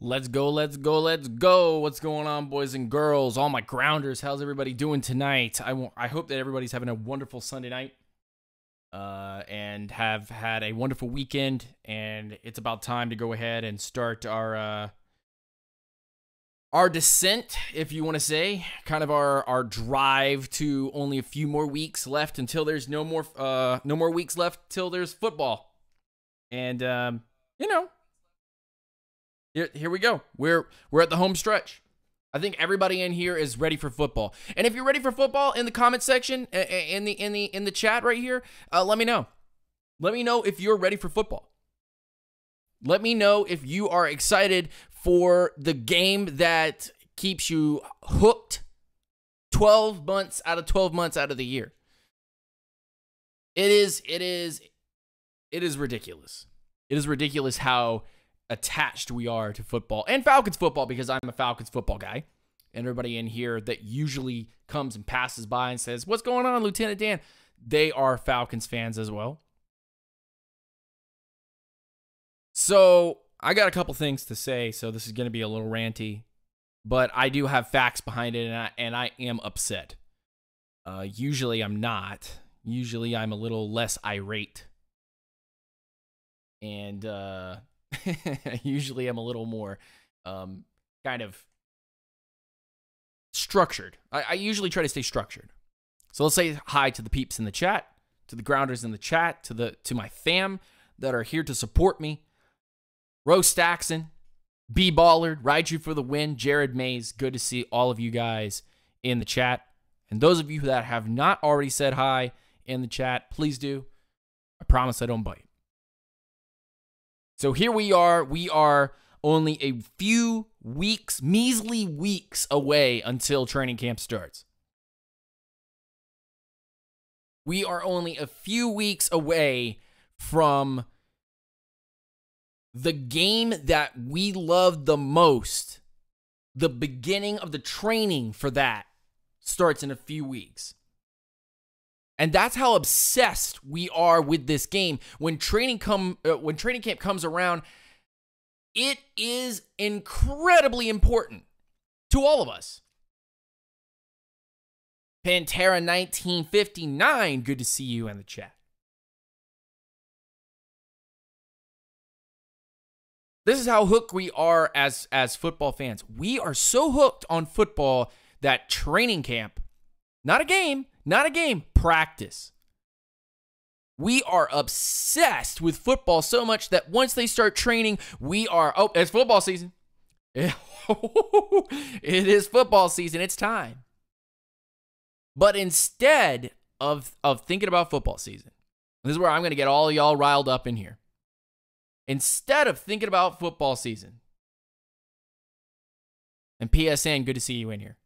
Let's go, let's go, let's go. What's going on, boys and girls? All my grounders, how's everybody doing tonight? I hope that everybody's having a wonderful Sunday night and have had a wonderful weekend. And it's about time to go ahead and start our descent, if you want to say, kind of our drive to only a few more weeks left until there's no more weeks left till there's football. And you know, here we go. We're at the home stretch. I think everybody in here is ready for football. And if you're ready for football, in the comment section, in the chat right here, let me know. Let me know if you're ready for football. Let me know if you are excited for the game that keeps you hooked 12 months out of 12 months out of the year. It is ridiculous. It is ridiculous how attached we are to football and Falcons football, because I'm a Falcons football guy, and everybody in here that usually comes and passes by and says, "What's going on, Lieutenant Dan?" They are Falcons fans as well. So I got a couple things to say, so this is going to be a little ranty, but I do have facts behind it, and I am upset. Usually I'm not. Usually I'm a little less irate. And usually I'm a little more kind of structured. I usually try to stay structured. So let's say hi to the peeps in the chat, to the grounders in the chat, to my fam that are here to support me. Rose Staxon, B Ballard, Ride You for the Win, Jared Mays. Good to see all of you guys in the chat. And those of you that have not already said hi in the chat, please do. I promise I don't bite. So here we are. We are only a few weeks, measly weeks away until training camp starts. We are only a few weeks away from the game that we love the most. The beginning of the training for that starts in a few weeks. And that's how obsessed we are with this game. When training camp comes around, it is incredibly important to all of us. Pantera 1959, good to see you in the chat. This is how hooked we are as football fans. We are so hooked on football that training camp, not a game, practice. We are obsessed with football so much that once they start training, we are, oh, it's football season. It is football season. It's time. But instead of thinking about football season, this is where I'm going to get all of y'all riled up in here. Instead of thinking about football season, and PSN, good to see you in here.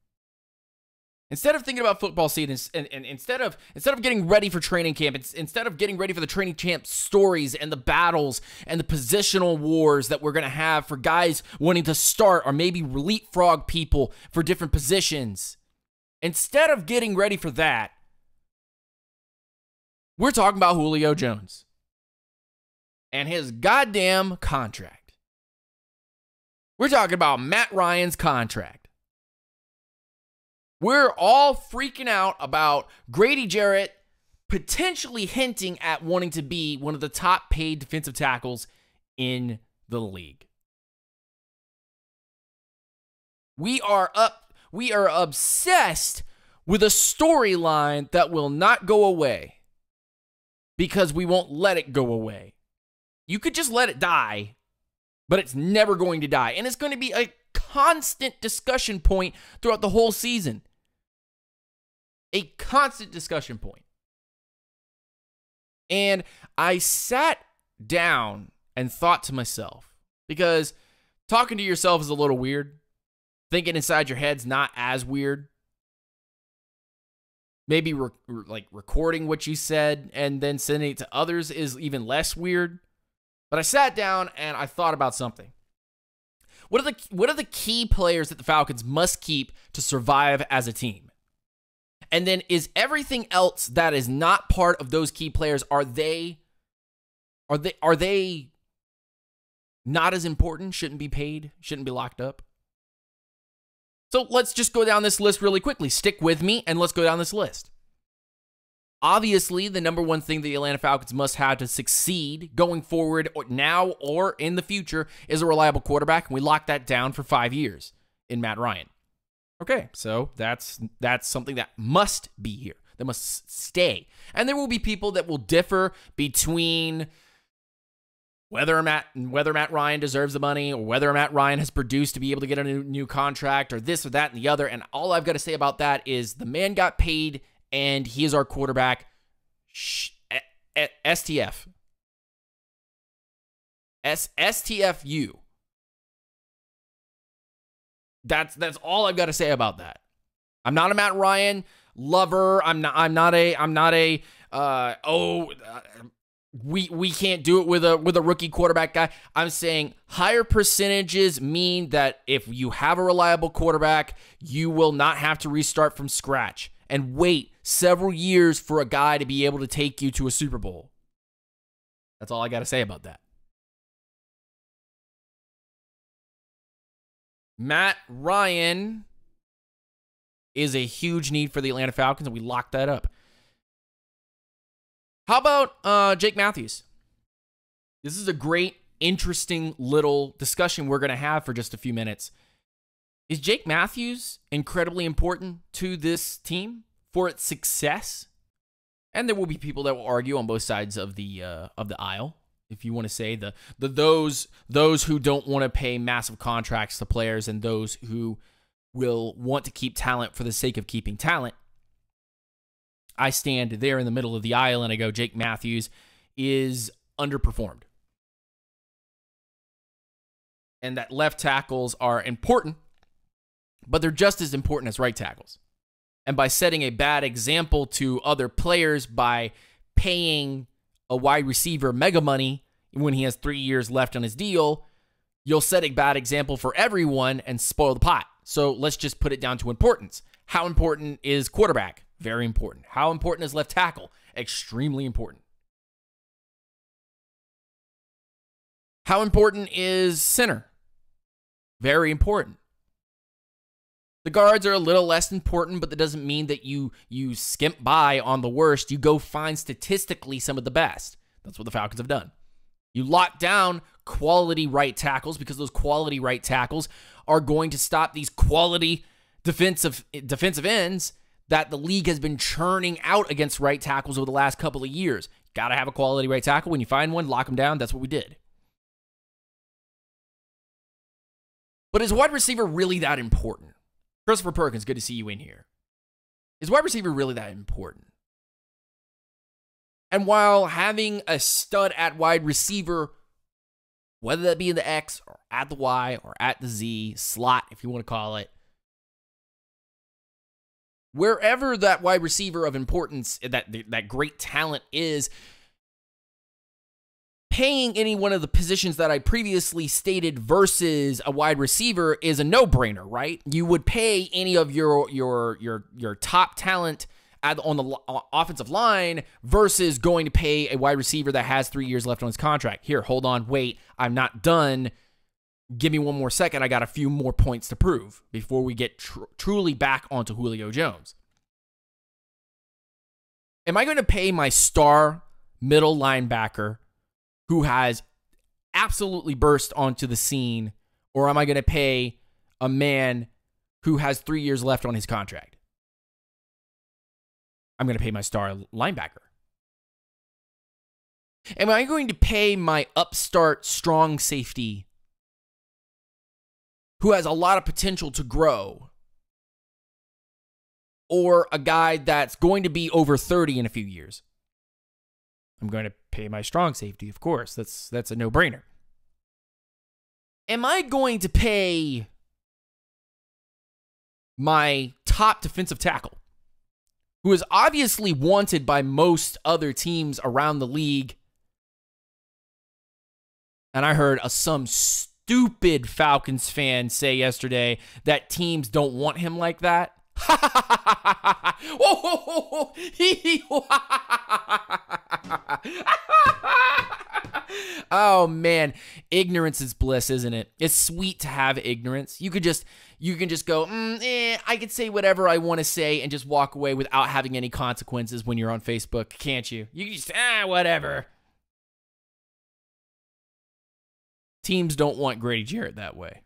Instead of thinking about football season, and instead of getting ready for training camp, instead of getting ready for the training camp stories and the battles and the positional wars that we're going to have for guys wanting to start or maybe leapfrog people for different positions, instead of getting ready for that, we're talking about Julio Jones and his goddamn contract. We're talking about Matt Ryan's contract. We're all freaking out about Grady Jarrett potentially hinting at wanting to be one of the top paid defensive tackles in the league. We are obsessed with a storyline that will not go away because we won't let it go away. You could just let it die, but it's never going to die. And it's going to be a constant discussion point throughout the whole season. A constant discussion point. And I sat down and thought to myself, because talking to yourself is a little weird. Thinking inside your head's not as weird. Maybe recording what you said and then sending it to others is even less weird. But I sat down and I thought about something. What are the key players that the Falcons must keep to survive as a team? And then is everything else that is not part of those key players, are they not as important? Shouldn't be paid? Shouldn't be locked up? So let's just go down this list really quickly. Stick with me and let's go down this list. Obviously, the number one thing the Atlanta Falcons must have to succeed going forward now or in the future is a reliable quarterback, and we locked that down for 5 years in Matt Ryan. Okay, so that's something that must be here. That must stay. And there will be people that will differ between whether Matt Ryan deserves the money or whether Matt Ryan has produced to be able to get a new contract or this or that and the other. And all I've got to say about that is the man got paid and he is our quarterback. STF. STFU. That's all I've got to say about that. I'm not a Matt Ryan lover. We can't do it with a rookie quarterback guy. I'm saying higher percentages mean that if you have a reliable quarterback, you will not have to restart from scratch and wait several years for a guy to be able to take you to a Super Bowl. That's all I got to say about that. Matt Ryan is a huge need for the Atlanta Falcons, and we locked that up. How about Jake Matthews? This is a great, interesting little discussion we're going to have for just a few minutes. Is Jake Matthews incredibly important to this team for its success? And there will be people that will argue on both sides of the aisle. If you want to say those who don't want to pay massive contracts to players and those who will want to keep talent for the sake of keeping talent, I stand there in the middle of the aisle and I go, Jake Matthews is underperformed. And that left tackles are important, but they're just as important as right tackles. And by setting a bad example to other players by paying a wide receiver mega money when he has 3 years left on his deal, you'll set a bad example for everyone and spoil the pot. So let's just put it down to importance. How important is quarterback? Very important. How important is left tackle? Extremely important. How important is center? Very important. The guards are a little less important, but that doesn't mean that you skimp by on the worst. You go find statistically some of the best. That's what the Falcons have done. You lock down quality right tackles because those quality right tackles are going to stop these quality defensive ends that the league has been churning out against right tackles over the last couple of years. Got to have a quality right tackle. When you find one, lock them down. That's what we did. But is wide receiver really that important? Christopher Perkins, good to see you in here. Is wide receiver really that important? And while having a stud at wide receiver, whether that be in the X or at the Y or at the Z, slot, if you want to call it, wherever that wide receiver of importance, that great talent is, paying any one of the positions that I previously stated versus a wide receiver is a no-brainer, right? You would pay any of your top talent on the offensive line versus going to pay a wide receiver that has 3 years left on his contract. Here, hold on, wait, I'm not done. Give me one more second. I got a few more points to prove before we get truly back onto Julio Jones. Am I going to pay my star middle linebacker who has absolutely burst onto the scene, or am I going to pay a man who has 3 years left on his contract? I'm going to pay my star linebacker? Am I going to pay my upstart strong safety who has a lot of potential to grow? Or a guy that's going to be over 30 in a few years? I'm going to pay my strong safety, of course. That's a no-brainer. Am I going to pay my top defensive tackle, who is obviously wanted by most other teams around the league? And I heard some stupid Falcons fan say yesterday that teams don't want him like that. Oh man, ignorance is bliss, isn't it? It's sweet to have ignorance. You can just go, I could say whatever I want to say and just walk away without having any consequences when you're on Facebook, can't you? You can just whatever. Teams don't want Grady Jarrett that way.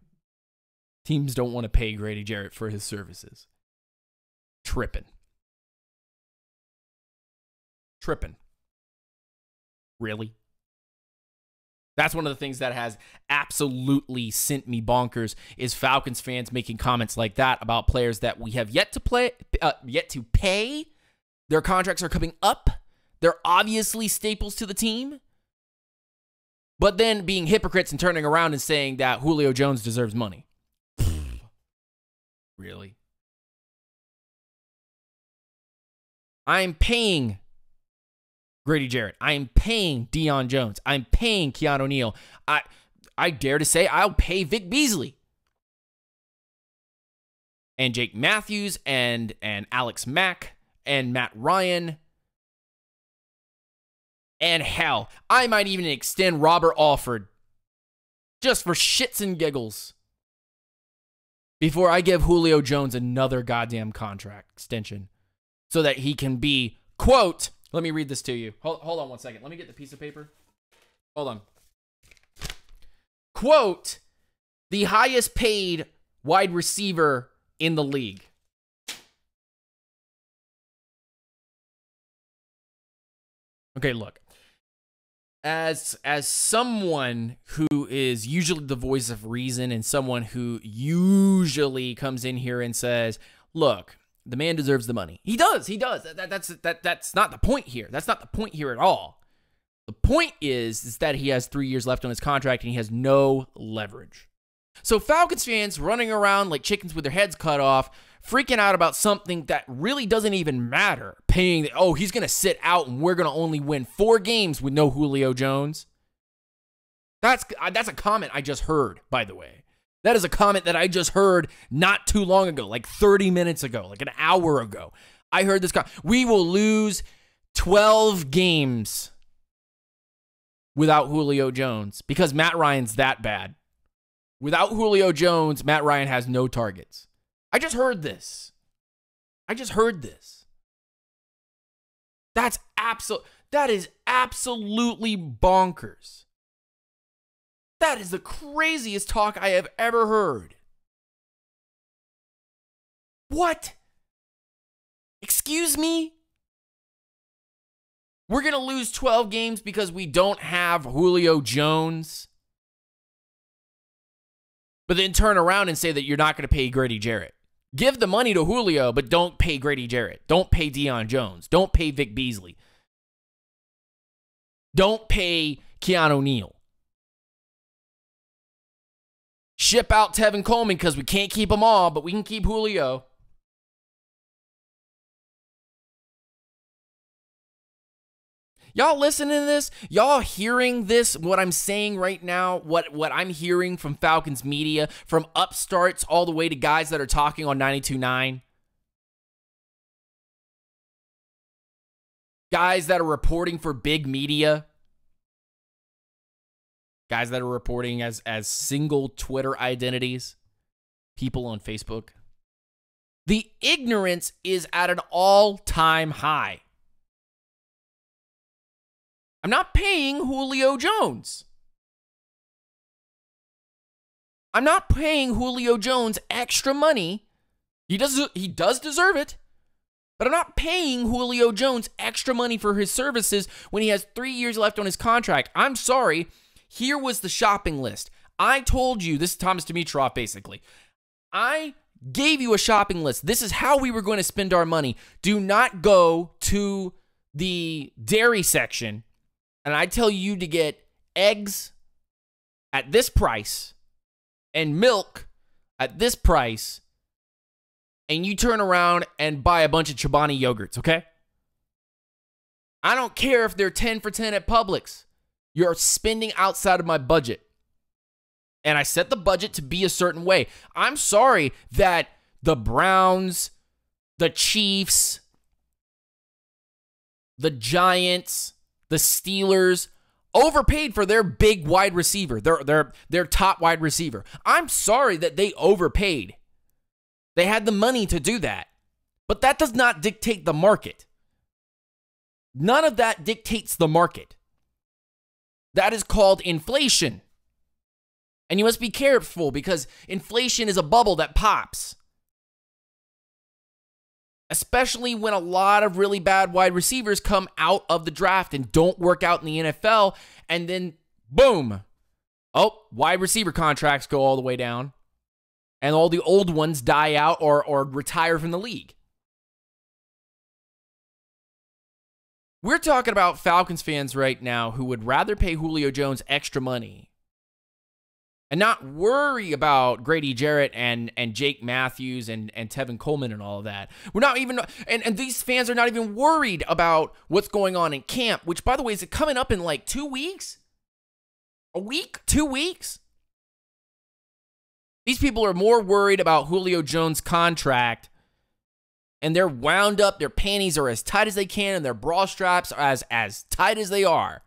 Teams don't want to pay Grady Jarrett for his services. Tripping. Really? That's one of the things that has absolutely sent me bonkers is Falcons fans making comments like that about players that we have yet to pay. Their contracts are coming up. They're obviously staples to the team. But then being hypocrites and turning around and saying that Julio Jones deserves money. Really? I'm paying Grady Jarrett. I'm paying Deion Jones. I'm paying Keanu Neal. I dare to say I'll pay Vic Beasley. And Jake Matthews and Alex Mack and Matt Ryan. And hell, I might even extend Robert Alford just for shits and giggles before I give Julio Jones another goddamn contract extension so that he can be, quote, let me read this to you. Hold on one second. Let me get the piece of paper. Hold on. Quote, the highest paid wide receiver in the league. Okay, look. As someone who is usually the voice of reason and someone who usually comes in here and says, look, the man deserves the money. He does. That's not the point here. That's not the point here at all. The point is that he has 3 years left on his contract and he has no leverage. So Falcons fans running around like chickens with their heads cut off, freaking out about something that really doesn't even matter. He's going to sit out and we're going to only win 4 games with no Julio Jones. That's a comment I just heard, by the way. That is a comment that I just heard not too long ago, like 30 minutes ago, like an hour ago. I heard this comment. We will lose 12 games without Julio Jones because Matt Ryan's that bad. Without Julio Jones, Matt Ryan has no targets. I just heard this. That is absolutely bonkers. That is the craziest talk I have ever heard. What? Excuse me? We're going to lose 12 games because we don't have Julio Jones? But then turn around and say that you're not going to pay Grady Jarrett. Give the money to Julio, but don't pay Grady Jarrett. Don't pay Deion Jones. Don't pay Vic Beasley. Don't pay Keanu Neal. Ship out Tevin Coleman because we can't keep them all, but we can keep Julio. Y'all listening to this? Y'all hearing this? What I'm saying right now? What I'm hearing from Falcons media, from upstarts all the way to guys that are talking on 92.9? Guys that are reporting for big media? Guys that are reporting as single Twitter identities? People on Facebook? The ignorance is at an all-time high. I'm not paying Julio Jones. I'm not paying Julio Jones extra money. He does deserve it. But I'm not paying Julio Jones extra money for his services when he has 3 years left on his contract. I'm sorry. Here was the shopping list. I told you, this is Thomas Dimitroff basically. I gave you a shopping list. This is how we were going to spend our money. Do not go to the dairy section and I tell you to get eggs at this price and milk at this price, and you turn around and buy a bunch of Chobani yogurts, okay? I don't care if they're 10 for 10 at Publix. You're spending outside of my budget. And I set the budget to be a certain way. I'm sorry that the Browns, the Chiefs, the Giants, the Steelers overpaid for their big wide receiver, their top wide receiver. I'm sorry that they overpaid. They had the money to do that. But that does not dictate the market. None of that dictates the market. That is called inflation. And you must be careful because inflation is a bubble that pops. Especially when a lot of really bad wide receivers come out of the draft and don't work out in the NFL. And then, boom. Oh, wide receiver contracts go all the way down. And all the old ones die out or retire from the league. We're talking about Falcons fans right now who would rather pay Julio Jones extra money and not worry about Grady Jarrett and Jake Matthews and Tevin Coleman and all of that. We're not even, and these fans are not even worried about what's going on in camp, which, by the way, is it coming up in like 2 weeks? A week? 2 weeks? These people are more worried about Julio Jones' contract, and they're wound up. Their panties are as tight as they can, and their bra straps are as tight as they are.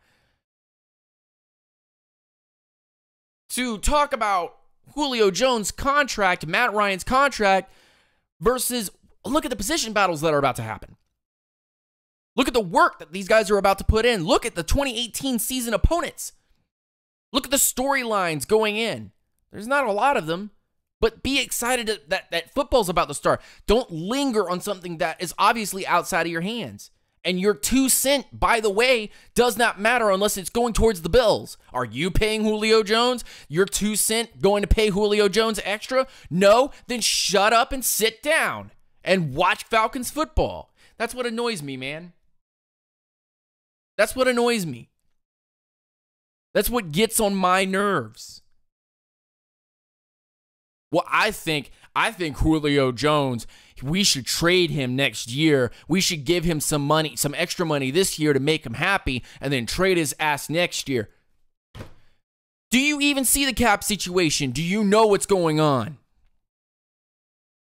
To talk about Julio Jones' contract, Matt Ryan's contract, versus look at the position battles that are about to happen. Look at the work that these guys are about to put in. Look at the 2018 season opponents. Look at the storylines going in. There's not a lot of them, but be excited that football's about to start. Don't linger on something that is obviously outside of your hands. And your 2 cents, by the way, does not matter unless it's going towards the Bills. Are you paying Julio Jones? Your 2 cents going to pay Julio Jones extra? No? Then shut up and sit down and watch Falcons football. That's what annoys me, man. That's what annoys me. That's what gets on my nerves. Well, I think Julio Jones, we should trade him next year. We should give him some money, some extra money this year to make him happy, and then trade his ass next year. Do you even see the cap situation? Do you know what's going on?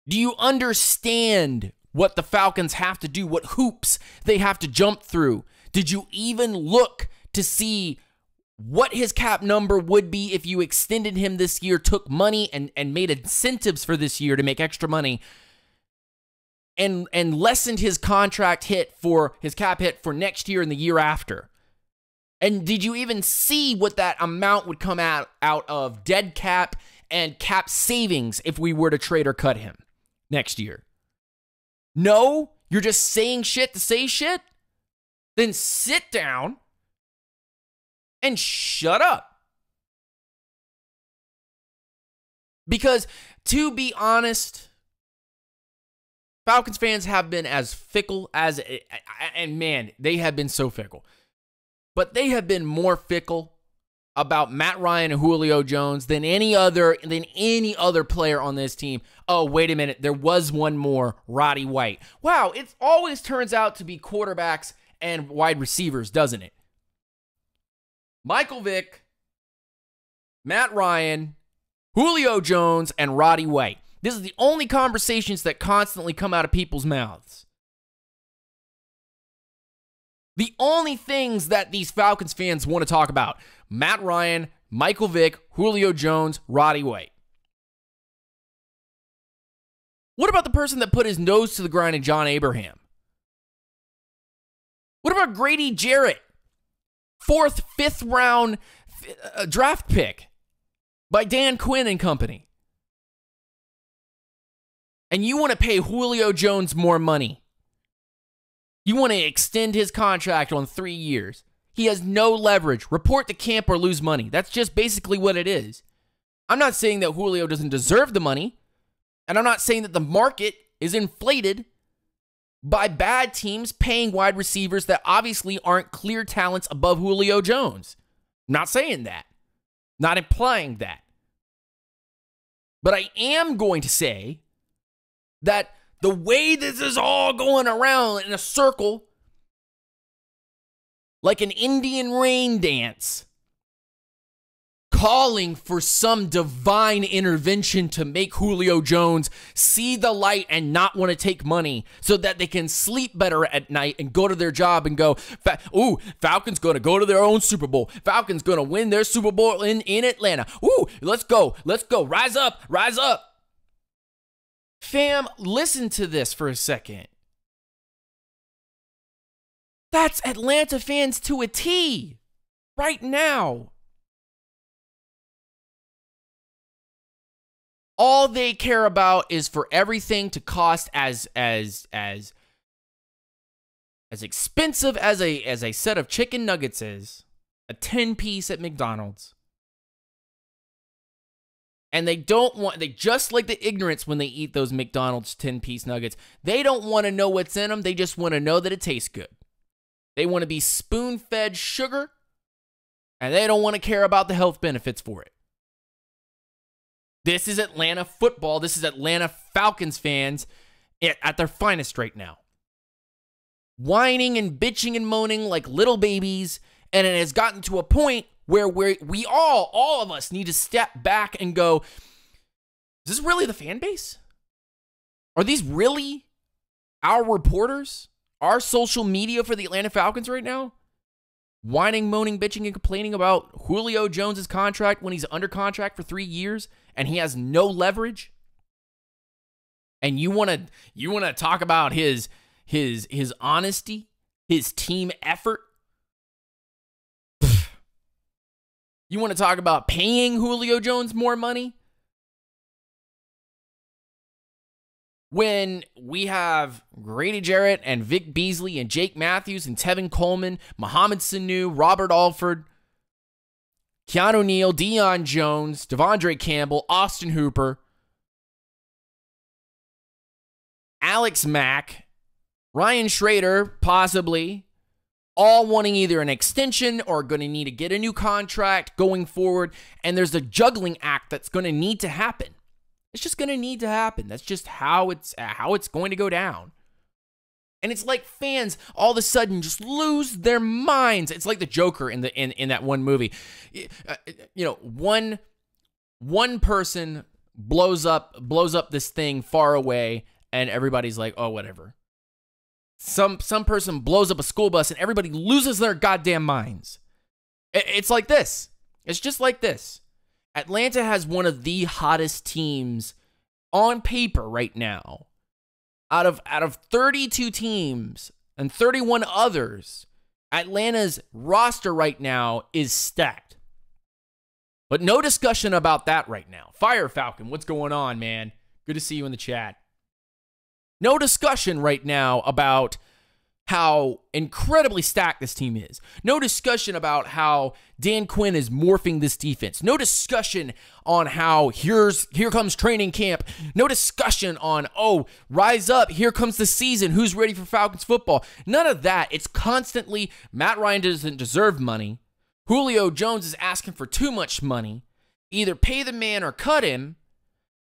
Do you understand what the Falcons have to do, what hoops they have to jump through? Did you even look to see what his cap number would be if you extended him this year, took money and made incentives for this year to make extra money, and lessened his contract hit for his cap hit for next year and the year after? And did you even see what that amount would come out of dead cap and cap savings if we were to trade or cut him next year? No? You're just saying shit to say shit? Then sit down and shut up. Because, to be honest, Falcons fans have been as fickle as, and man, they have been so fickle. But they have been more fickle about Matt Ryan and Julio Jones than any other player on this team. Oh, wait a minute, there was one more, Roddy White. Wow, it always turns out to be quarterbacks and wide receivers, doesn't it? Michael Vick, Matt Ryan, Julio Jones, and Roddy White. This is the only conversations that constantly come out of people's mouths. The only things that these Falcons fans want to talk about: Matt Ryan, Michael Vick, Julio Jones, Roddy White. What about the person that put his nose to the grind in John Abraham? What about Grady Jarrett? 4th, 5th round draft pick by Dan Quinn and company. And you want to pay Julio Jones more money. You want to extend his contract on 3 years. He has no leverage. Report to camp or lose money. That's just basically what it is. I'm not saying that Julio doesn't deserve the money, and I'm not saying that the market is inflated by bad teams paying wide receivers that obviously aren't clear talents above Julio Jones. Not saying that. Not implying that. But I am going to say that the way this is all going around in a circle, like an Indian rain dance, calling for some divine intervention to make Julio Jones see the light and not want to take money so that they can sleep better at night and go to their job and go, ooh, Falcons going to go to their own Super Bowl. Falcons going to win their Super Bowl in Atlanta. Ooh, let's go. Rise up. Fam, listen to this for a second. That's Atlanta fans to a T right now. All they care about is for everything to cost as expensive as a set of chicken nuggets is, a 10-piece at McDonald's. And they just like the ignorance when they eat those McDonald's 10-piece nuggets. They don't want to know what's in them. They just want to know that it tastes good. They want to be spoon-fed sugar, and they don't want to care about the health benefits for it. This is Atlanta football. This is Atlanta Falcons fans at their finest right now. Whining and bitching and moaning like little babies, and it has gotten to a point where we all of us need to step back and go, is this really the fan base? Are these really our reporters? Our social media for the Atlanta Falcons right now? Whining, moaning, bitching, and complaining about Julio Jones' contract when he's under contract for 3 years and he has no leverage? And you want to talk about his honesty, his team effort? You want to talk about paying Julio Jones more money? When we have Grady Jarrett and Vic Beasley and Jake Matthews and Tevin Coleman, Mohamed Sanu, Robert Alford, Keanu Neal, Deion Jones, Devondre Campbell, Austin Hooper, Alex Mack, Ryan Schrader, possibly, all wanting either an extension or going to need to get a new contract going forward. And there's a juggling act that's going to need to happen. It's just going to need to happen. That's just how it's going to go down. And it's like fans all of a sudden just lose their minds. It's like the Joker in that one movie. One person blows up this thing far away, and everybody's like, oh, whatever. Some person blows up a school bus, and everybody loses their goddamn minds. It's like this. It's just like this. Atlanta has one of the hottest teams on paper right now. Out of 32 teams and 31 others, Atlanta's roster right now is stacked. But no discussion about that right now. Fire Falcon, what's going on, man? Good to see you in the chat. No discussion right now about how incredibly stacked this team is. No discussion about how Dan Quinn is morphing this defense. No discussion on how here comes training camp. No discussion on, oh, rise up, here comes the season, who's ready for Falcons football. None of that. It's constantly Matt Ryan doesn't deserve money. Julio Jones is asking for too much money. Either pay the man or cut him.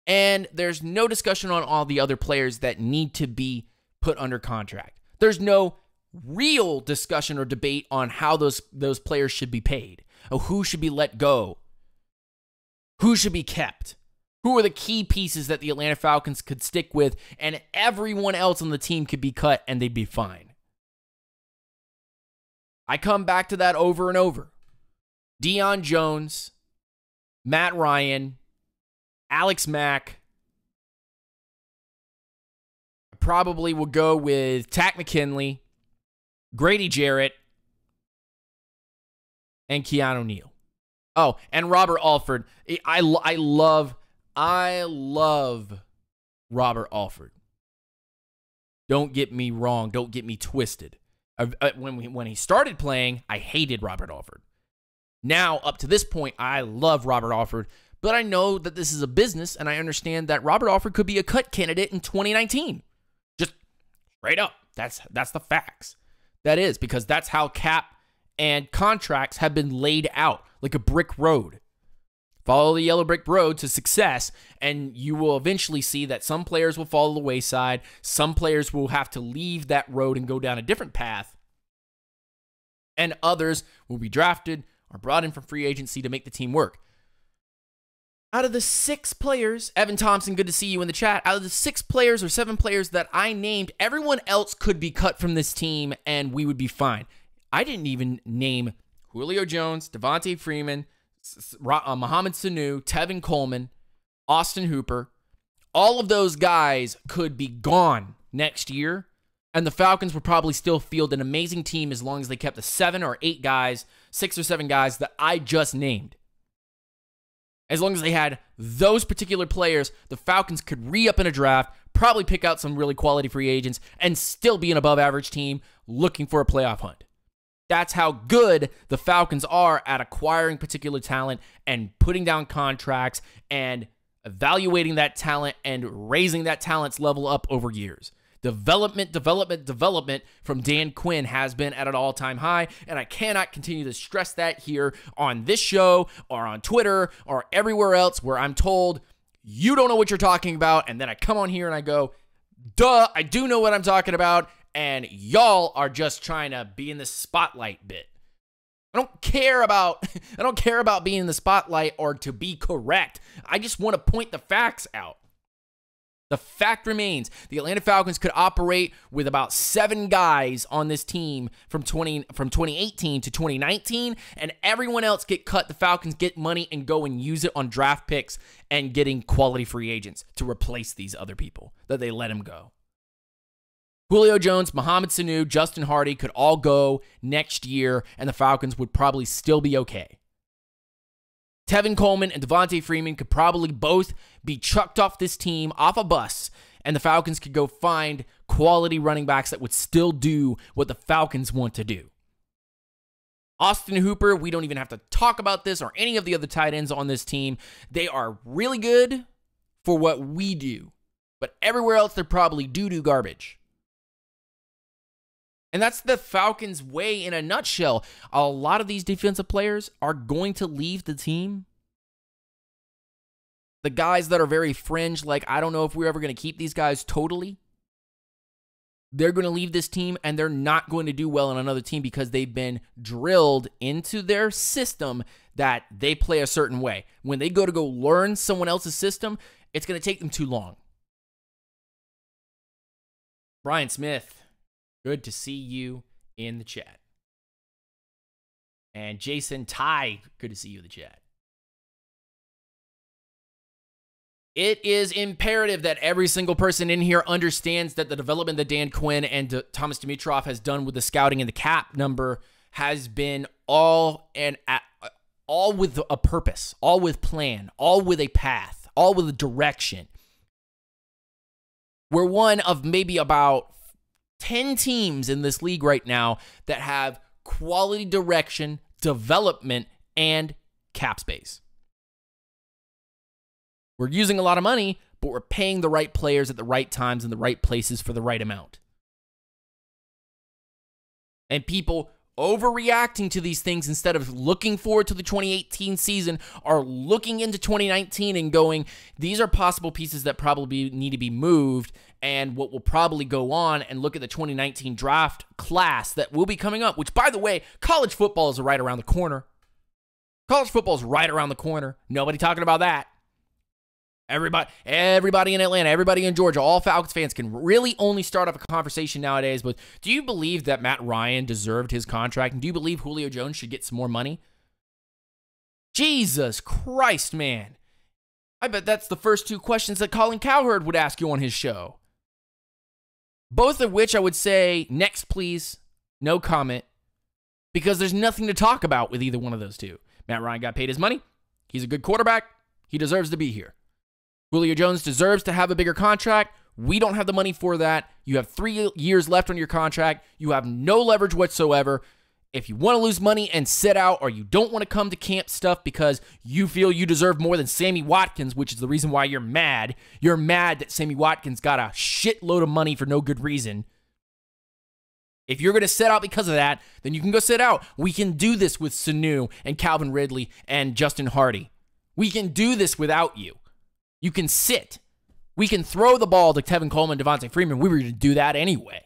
And there's no discussion on all the other players that need to be put under contract. There's no real discussion or debate on how those players should be paid, or who should be let go, who should be kept, who are the key pieces that the Atlanta Falcons could stick with, and everyone else on the team could be cut and they'd be fine. I come back to that over and over. Deion Jones, Matt Ryan, Alex Mack. Probably will go with Takk McKinley, Grady Jarrett, and Keanu Neal. Oh, and Robert Alford. I love Robert Alford. Don't get me wrong. Don't get me twisted. When he started playing, I hated Robert Alford. Now, up to this point, I love Robert Alford, but I know that this is a business, and I understand that Robert Alford could be a cut candidate in 2019. Just straight up. That's the facts. That is, because that's how cap and contracts have been laid out, like a brick road. Follow the yellow brick road to success, and you will eventually see that some players will follow the wayside. Some players will have to leave that road and go down a different path, and others will be drafted or brought in from free agency to make the team work. Out of the 6 players, Evan Thompson, good to see you in the chat. Out of the 6 players or 7 players that I named, everyone else could be cut from this team and we would be fine. I didn't even name Julio Jones, Devontae Freeman, Mohamed Sanu, Tevin Coleman, Austin Hooper. All of those guys could be gone next year, and the Falcons would probably still field an amazing team as long as they kept the 7 or 8 guys, 6 or 7 guys that I just named. As long as they had those particular players, the Falcons could re-up in a draft, probably pick out some really quality free agents, and still be an above-average team looking for a playoff hunt. That's how good the Falcons are at acquiring particular talent and putting down contracts and evaluating that talent and raising that talent's level up over years. Development from Dan Quinn has been at an all-time high, and I cannot continue to stress that here on this show or on Twitter or everywhere else where I'm told, you don't know what you're talking about, and then I come on here and I go, duh, I do know what I'm talking about, and y'all are just trying to be in the spotlight bit. I don't care about being in the spotlight or to be correct. I just want to point the facts out. The fact remains, the Atlanta Falcons could operate with about 7 guys on this team from 2018 to 2019, and everyone else get cut. The Falcons get money and go and use it on draft picks and getting quality free agents to replace these other people that they let him go. Julio Jones, Mohamed Sanu, Justin Hardy could all go next year, and the Falcons would probably still be okay. Tevin Coleman and Devontae Freeman could probably both be chucked off this team, off a bus, and the Falcons could go find quality running backs that would still do what the Falcons want to do. Austin Hooper, we don't even have to talk about this or any of the other tight ends on this team. They are really good for what we do, but everywhere else they're probably doo-doo garbage. And that's the Falcons' way in a nutshell. A lot of these defensive players are going to leave the team. The guys that are very fringe, like, I don't know if we're ever going to keep these guys totally. They're going to leave this team, and they're not going to do well on another team because they've been drilled into their system that they play a certain way. When they go learn someone else's system, it's going to take them too long. Brian Smith, good to see you in the chat. And Jason Ty, good to see you in the chat. It is imperative that every single person in here understands that the development that Dan Quinn and Thomas Dimitroff has done with the scouting and the cap number has been all with a purpose, all with plan, all with a path, all with a direction. We're one of maybe about 10 teams in this league right now that have quality direction, development, and cap space. We're using a lot of money, but we're paying the right players at the right times in the right places for the right amount. And people overreacting to these things instead of looking forward to the 2018 season are looking into 2019 and going, these are possible pieces that probably need to be moved, and what will probably go on and look at the 2019 draft class that will be coming up, which, by the way, college football is right around the corner. College football is right around the corner. Nobody talking about that. Everybody in Atlanta, everybody in Georgia, all Falcons fans can really only start off a conversation nowadays. But do you believe that Matt Ryan deserved his contract? And do you believe Julio Jones should get some more money? Jesus Christ, man. I bet that's the first 2 questions that Colin Cowherd would ask you on his show. Both of which I would say, next please, no comment. Because there's nothing to talk about with either one of those two. Matt Ryan got paid his money. He's a good quarterback. He deserves to be here. Julio Jones deserves to have a bigger contract. We don't have the money for that. You have 3 years left on your contract. You have no leverage whatsoever. If you want to lose money and sit out, or you don't want to come to camp stuff because you feel you deserve more than Sammy Watkins, which is the reason why you're mad that Sammy Watkins got a shitload of money for no good reason. If you're going to sit out because of that, then you can go sit out. We can do this with Sanu and Calvin Ridley and Justin Hardy. We can do this without you. You can sit. We can throw the ball to Tevin Coleman, Devontae Freeman. We were going to do that anyway.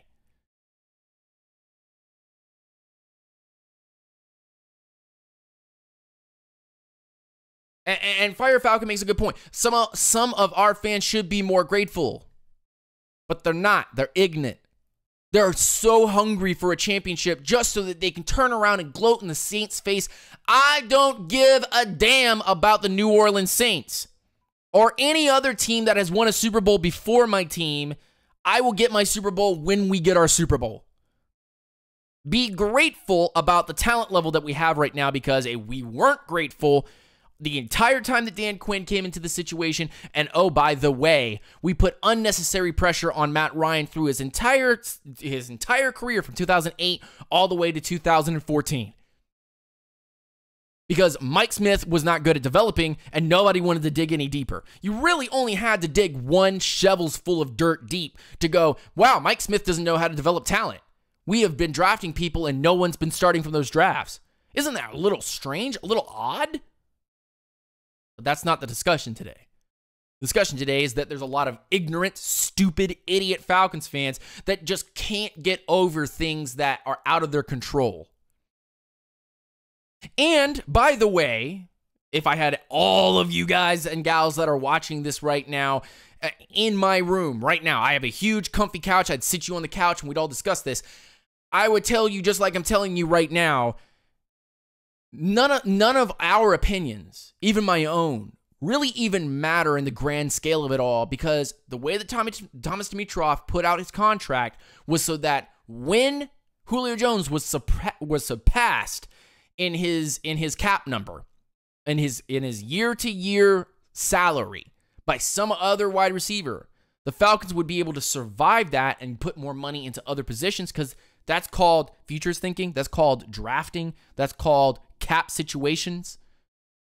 And Fire Falcon makes a good point. Some of our fans should be more grateful, but they're not. They're ignorant. They're so hungry for a championship just so that they can turn around and gloat in the Saints' face. I don't give a damn about the New Orleans Saints or any other team that has won a Super Bowl before my team. I will get my Super Bowl when we get our Super Bowl. Be grateful about the talent level that we have right now, because we weren't grateful the entire time that Dan Quinn came into the situation. And oh, by the way, we put unnecessary pressure on Matt Ryan through his entire career from 2008 all the way to 2014. Because Mike Smith was not good at developing and nobody wanted to dig any deeper. You really only had to dig one shovels full of dirt deep to go, wow, Mike Smith doesn't know how to develop talent. We have been drafting people and no one's been starting from those drafts. Isn't that a little strange, a little odd? But that's not the discussion today. The discussion today is that there's a lot of ignorant, stupid, idiot Falcons fans that just can't get over things that are out of their control. And, by the way, if I had all of you guys and gals that are watching this right now in my room right now, I have a huge comfy couch. I'd sit you on the couch and we'd all discuss this. I would tell you, just like I'm telling you right now, none of our opinions, even my own, really even matter in the grand scale of it all, because the way that Thomas Dimitroff put out his contract was so that when Julio Jones was surpassed in his cap number, in his year-to-year salary by some other wide receiver, the Falcons would be able to survive that and put more money into other positions, because that's called futures thinking. That's called drafting. That's called cap situations,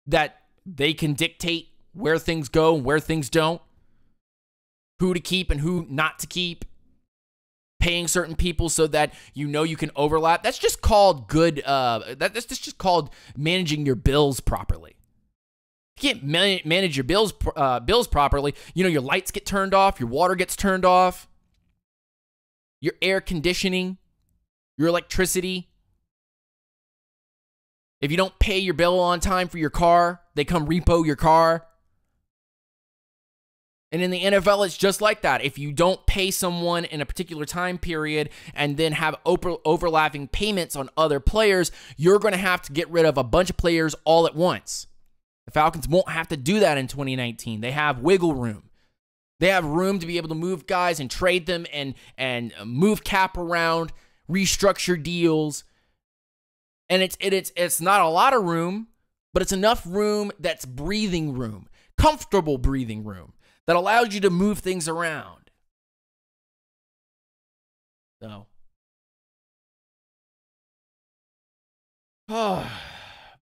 that they can dictate where things go and where things don't, who to keep and who not to keep, paying certain people so that you know you can overlap. That's just called good. That's just called managing your bills properly. You can't manage your bills properly. You know, your lights get turned off, your water gets turned off, your air conditioning, your electricity. If you don't pay your bill on time for your car, they come repo your car. And in the NFL, it's just like that. If you don't pay someone in a particular time period and then have overlapping payments on other players, you're going to have to get rid of a bunch of players all at once. The Falcons won't have to do that in 2019. They have wiggle room. They have room to be able to move guys and trade them and move cap around, restructure deals. And it's not a lot of room, but it's enough room that's breathing room, comfortable breathing room, that allows you to move things around. So, oh,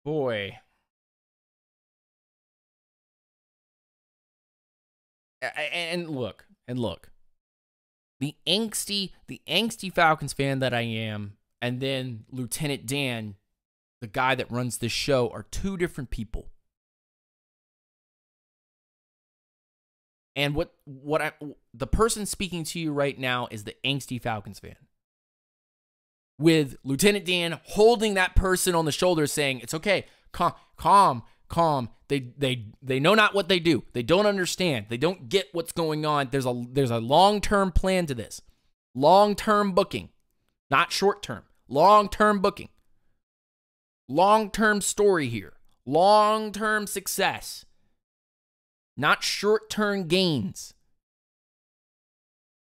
boy. And look. The angsty Falcons fan that I am, and then Lieutenant Dan, the guy that runs this show, are two different people. And the person speaking to you right now is the angsty Falcons fan, with Lieutenant Dan holding that person on the shoulder saying, it's okay, calm. They know not what they do. They don't understand. They don't get what's going on. There's a long-term plan to this. Long-term booking, not short-term. Long-term booking. Long-term story here. Long-term success. Not short-term gains.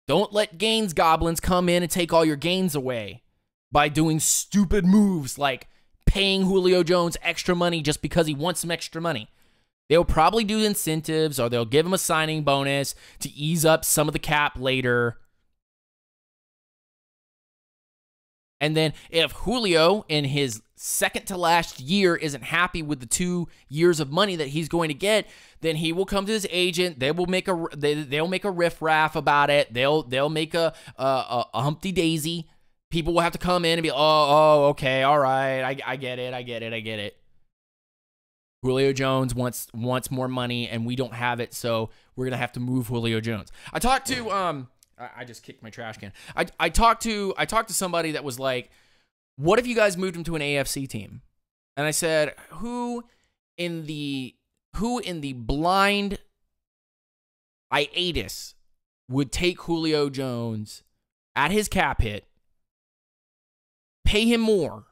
Don't let gains goblins come in and take all your gains away by doing stupid moves like paying Julio Jones extra money just because he wants some extra money. They'll probably do incentives, or they'll give him a signing bonus to ease up some of the cap later. And then if Julio in his second to last year isn't happy with the 2 years of money that he's going to get, then he will come to his agent. They will make they'll make a riffraff about it. They'll make a Humpty Daisy. People will have to come in and be, okay, all right, I get it. Julio Jones wants more money, and we don't have it, so we're gonna have to move Julio Jones. I talked to I just kicked my trash can. I talked to somebody that was like, what if you guys moved him to an AFC team? And I said, who in the blind hiatus would take Julio Jones at his cap hit, pay him more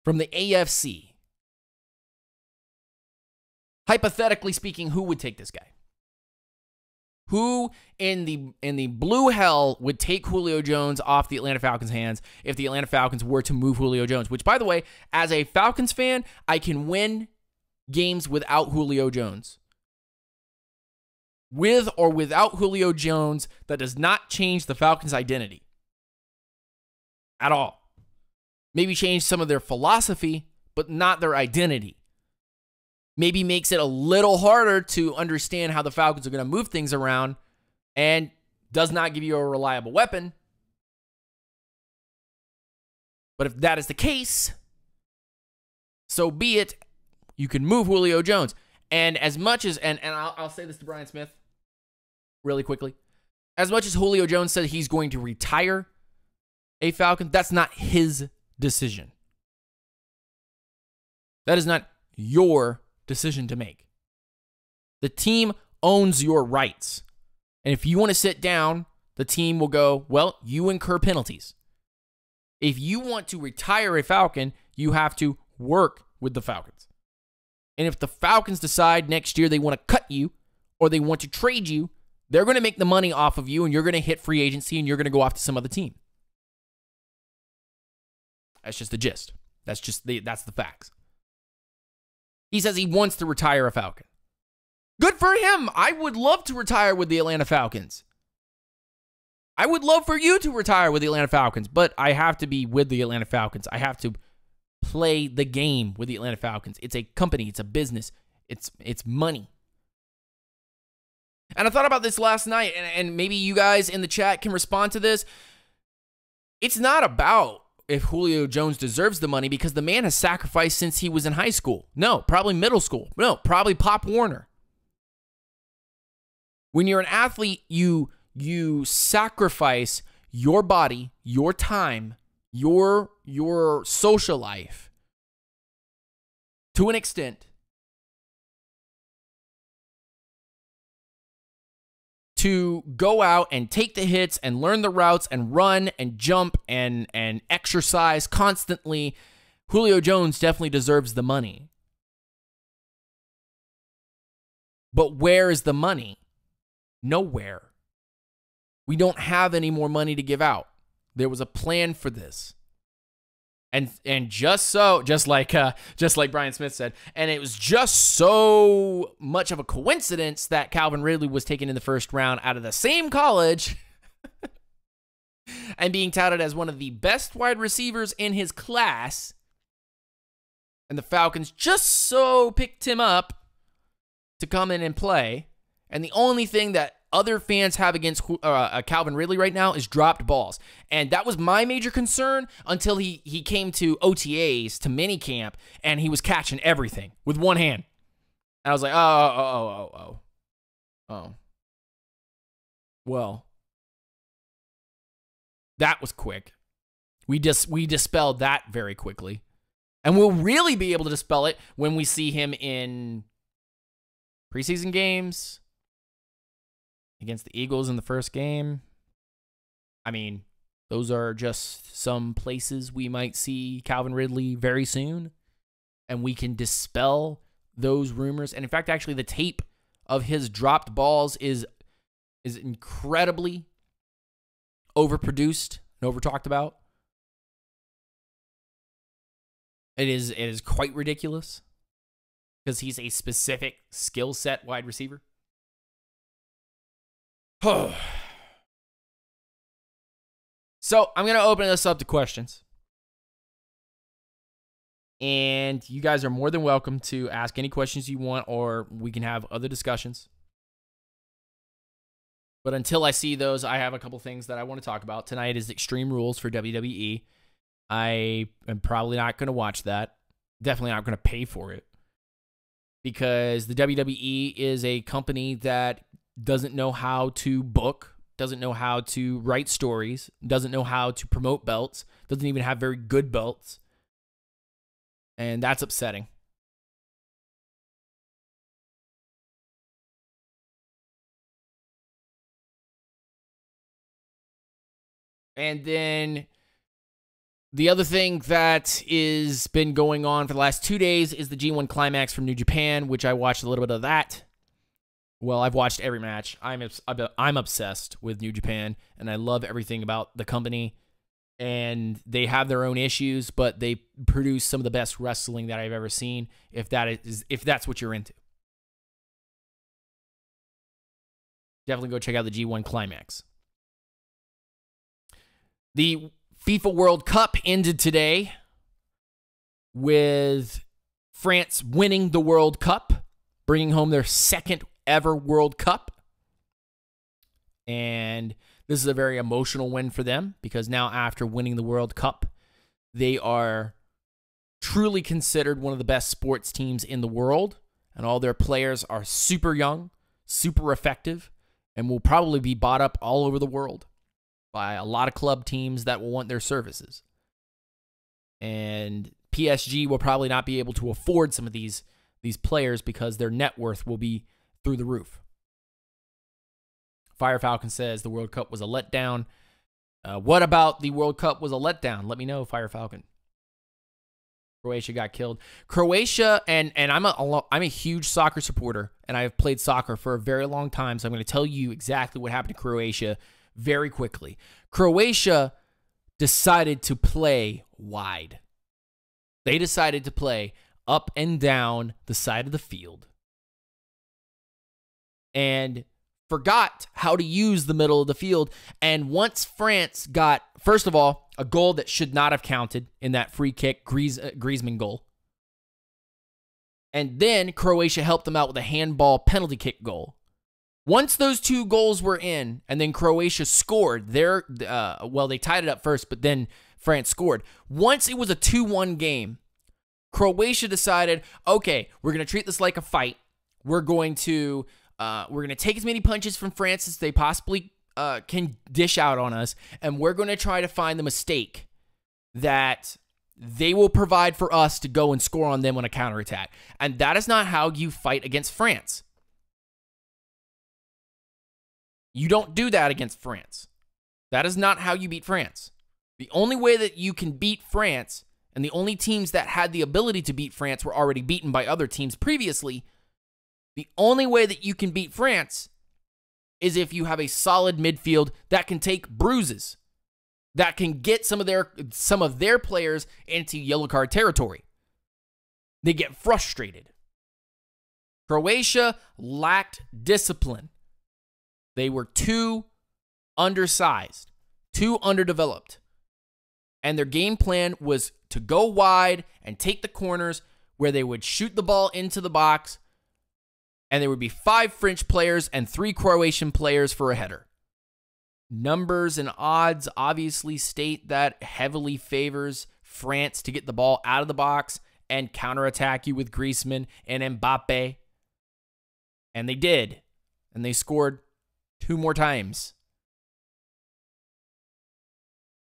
from the AFC? Hypothetically speaking, who would take this guy? Who in the blue hell would take Julio Jones off the Atlanta Falcons' hands if the Atlanta Falcons were to move Julio Jones? Which, by the way, as a Falcons fan, I can win games without Julio Jones. With or without Julio Jones, that does not change the Falcons' identity at all. Maybe change some of their philosophy, but not their identity. Maybe makes it a little harder to understand how the Falcons are going to move things around, and does not give you a reliable weapon. But if that is the case, so be it. You can move Julio Jones. And as much as, and I'll say this to Brian Smith really quickly, as much as Julio Jones said he's going to retire a Falcon, that's not his decision. That is not your decision to make. The team owns your rights. And if you want to sit down, the team will go, well, you incur penalties. If you want to retire a Falcon, you have to work with the Falcons. And if the Falcons decide next year they want to cut you or they want to trade you, they're going to make the money off of you, and you're going to hit free agency, and you're going to go off to some other team. That's just the gist. That's the facts. He says he wants to retire a Falcon. Good for him. I would love to retire with the Atlanta Falcons. I would love for you to retire with the Atlanta Falcons, but I have to be with the Atlanta Falcons. I have to play the game with the Atlanta Falcons. It's a company. It's a business. It's money. And I thought about this last night, and maybe you guys in the chat can respond to this. It's not about if Julio Jones deserves the money, because the man has sacrificed since he was in high school. No, probably middle school. No, probably Pop Warner. When you're an athlete, you sacrifice your body, your time, your social life to an extent to go out and take the hits and learn the routes and run and jump and exercise constantly. Julio Jones definitely deserves the money. But where is the money? Nowhere. We don't have any more money to give out. There was a plan for this. And just like Brian Smith said, and it was just so much of a coincidence that Calvin Ridley was taken in the first round out of the same college and being touted as one of the best wide receivers in his class. And the Falcons just so picked him up to come in and play. And the only thing that other fans have against Calvin Ridley right now is dropped balls. And that was my major concern until he came to OTAs, to minicamp, and he was catching everything with one hand. And I was like, oh. Well, that was quick. We dispelled that very quickly. And we'll really be able to dispel it when we see him in preseason games, against the Eagles in the first game. I mean, those are just some places we might see Calvin Ridley very soon, and we can dispel those rumors. And in fact, actually, the tape of his dropped balls is incredibly overproduced and over-talked about. It is quite ridiculous. because he's a specific skill set wide receiver. So I'm going to open this up to questions. And you guys are more than welcome to ask any questions you want, or we can have other discussions. But until I see those, I have a couple things that I want to talk about. Tonight is Extreme Rules for WWE. I am probably not going to watch that. Definitely not going to pay for it. Because the WWE is a company that doesn't know how to book, doesn't know how to write stories, doesn't know how to promote belts, doesn't even have very good belts. And that's upsetting. And then the other thing that is been going on for the last 2 days is the G1 Climax from New Japan, which I watched a little bit of that. Well, I've watched every match. I'm obsessed with New Japan, and I love everything about the company. And they have their own issues, but they produce some of the best wrestling that I've ever seen, if that's what you're into. Definitely go check out the G1 Climax. The FIFA World Cup ended today with France winning the World Cup, bringing home their second ever World Cup. And this is a very emotional win for them, because now after winning the World Cup, they are truly considered one of the best sports teams in the world, and all their players are super young, super effective, and will probably be bought up all over the world by a lot of club teams that will want their services. And PSG will probably not be able to afford some of these players because their net worth will be through the roof. Fire Falcon says the World Cup was a letdown. What about the World Cup was a letdown? Let me know, Fire Falcon. Croatia got killed. Croatia, and I'm a huge soccer supporter, and I have played soccer for a very long time, so I'm going to tell you exactly what happened to Croatia very quickly. Croatia decided to play wide. They decided to play up and down the side of the field, and forgot how to use the middle of the field. And once France got, first of all, a goal that should not have counted in that free kick, Griezmann goal. And then Croatia helped them out with a handball penalty kick goal. Once those two goals were in, and then Croatia scored, they tied it up first, but then France scored. Once it was a 2-1 game, Croatia decided, okay, we're going to treat this like a fight. We're going to take as many punches from France as they possibly can dish out on us, and we're going to try to find the mistake that they will provide for us to go and score on them on a counterattack. And that is not how you fight against France. You don't do that against France. That is not how you beat France. The only way that you can beat France, and the only teams that had the ability to beat France were already beaten by other teams previously. The only way that you can beat France is if you have a solid midfield that can take bruises, that can get some of their players into yellow card territory. They get frustrated. Croatia lacked discipline. They were too undersized, too underdeveloped. And their game plan was to go wide and take the corners where they would shoot the ball into the box, and there would be 5 French players and 3 Croatian players for a header. Numbers and odds obviously state that heavily favors France to get the ball out of the box and counterattack you with Griezmann and Mbappe. And they did. And they scored 2 more times.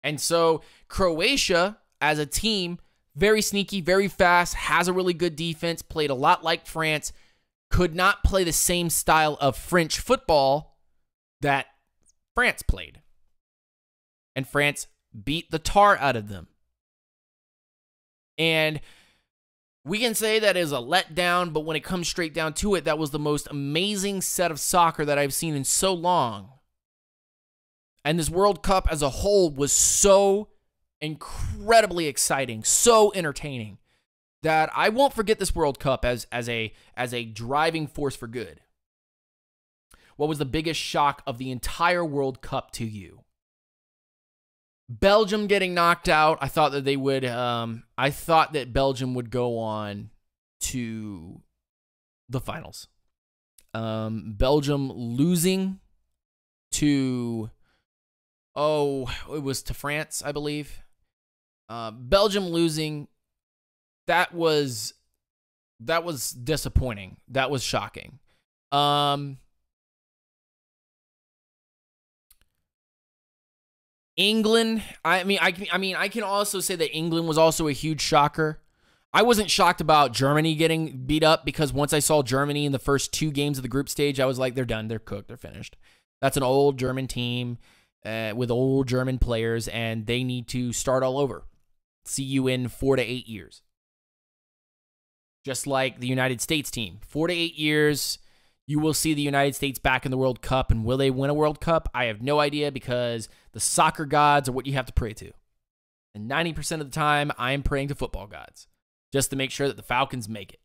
And so Croatia, as a team, very sneaky, very fast, has a really good defense, played a lot like France, could not play the same style of French football that France played. And France beat the tar out of them. And we can say that is a letdown, but when it comes straight down to it, that was the most amazing set of soccer that I've seen in so long. And this World Cup as a whole was so incredibly exciting, so entertaining. that I won't forget this World Cup as a driving force for good. What was the biggest shock of the entire World Cup to you? Belgium getting knocked out. I thought that they would. I thought that Belgium would go on to the finals. Belgium losing to, it was to France, I believe. Belgium losing. That was disappointing. That was shocking. England, I can also say that England was also a huge shocker. I wasn't shocked about Germany getting beat up because once I saw Germany in the first 2 games of the group stage, I was like, they're done, they're cooked, they're finished. That's an old German team with old German players, and they need to start all over. See you in 4 to 8 years. Just like the United States team. 4 to 8 years, you will see the United States back in the World Cup, and will they win a World Cup? I have no idea because the soccer gods are what you have to pray to. And 90% of the time, I am praying to football gods just to make sure that the Falcons make it.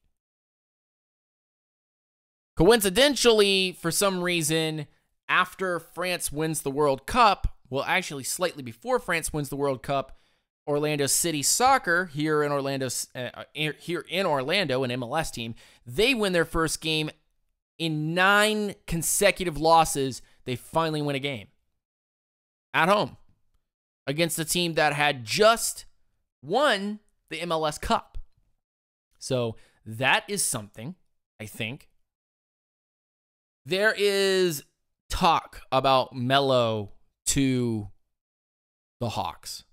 Coincidentally, for some reason, after France wins the World Cup, well, actually slightly before France wins the World Cup, Orlando City Soccer here in Orlando, an MLS team, they win their first game in 9 consecutive losses. They finally win a game at home against a team that had just won the MLS Cup. So that is something, I think. There is talk about Melo to the Hawks.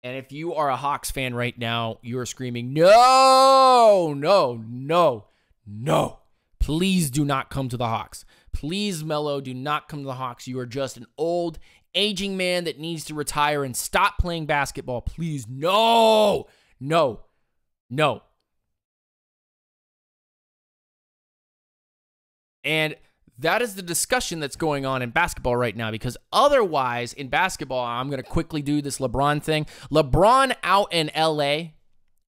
And if you are a Hawks fan right now, you are screaming, no, no, no, no. Please do not come to the Hawks. Please, Melo, do not come to the Hawks. You are just an old, aging man that needs to retire and stop playing basketball. Please, no, no, no. And that is the discussion that's going on in basketball right now, because otherwise in basketball, I'm going to quickly do this LeBron thing. LeBron out in LA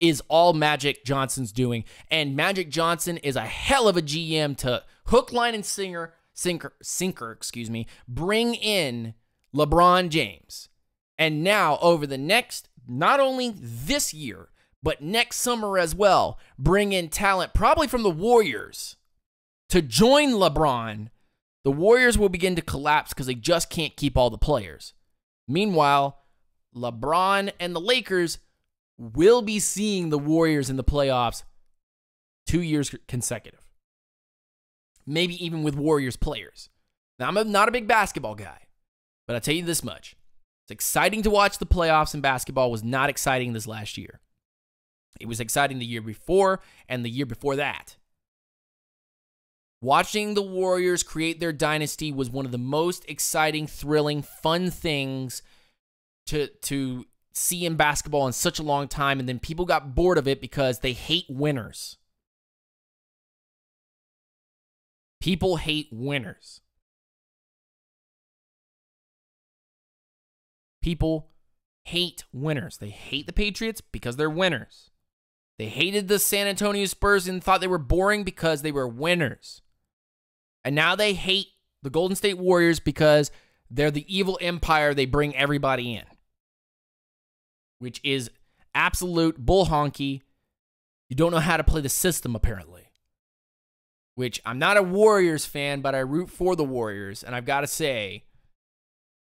is all Magic Johnson's doing, and Magic Johnson is a hell of a GM to hook, line, and sinker, bring in LeBron James. And now over the next, not only this year, but next summer as well, bring in talent probably from the Warriors to join LeBron. The Warriors will begin to collapse because they just can't keep all the players. Meanwhile, LeBron and the Lakers will be seeing the Warriors in the playoffs 2 years consecutive. Maybe even with Warriors players. Now, I'm not a big basketball guy, but I'll tell you this much. It's exciting to watch the playoffs in basketball. It was not exciting this last year. It was exciting the year before and the year before that. Watching the Warriors create their dynasty was one of the most exciting, thrilling, fun things to see in basketball in such a long time, and then people got bored of it because they hate winners. People hate winners. People hate winners. They hate the Patriots because they're winners. They hated the San Antonio Spurs and thought they were boring because they were winners. And now they hate the Golden State Warriors because they're the evil empire. They bring everybody in, which is absolute bull honky. You don't know how to play the system, apparently. Which, I'm not a Warriors fan, but I root for the Warriors. And I've got to say,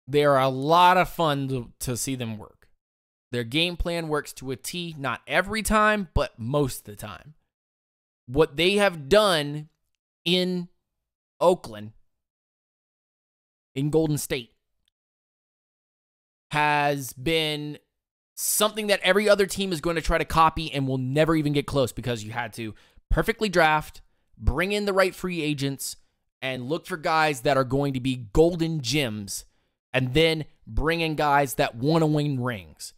they are a lot of fun to see them work. Their game plan works to a T, not every time, but most of the time. What they have done in Oakland, in Golden State, has been something that every other team is going to try to copy and will never even get close, because you had to perfectly draft, bring in the right free agents, and look for guys that are going to be golden gems, and then bring in guys that want to win rings.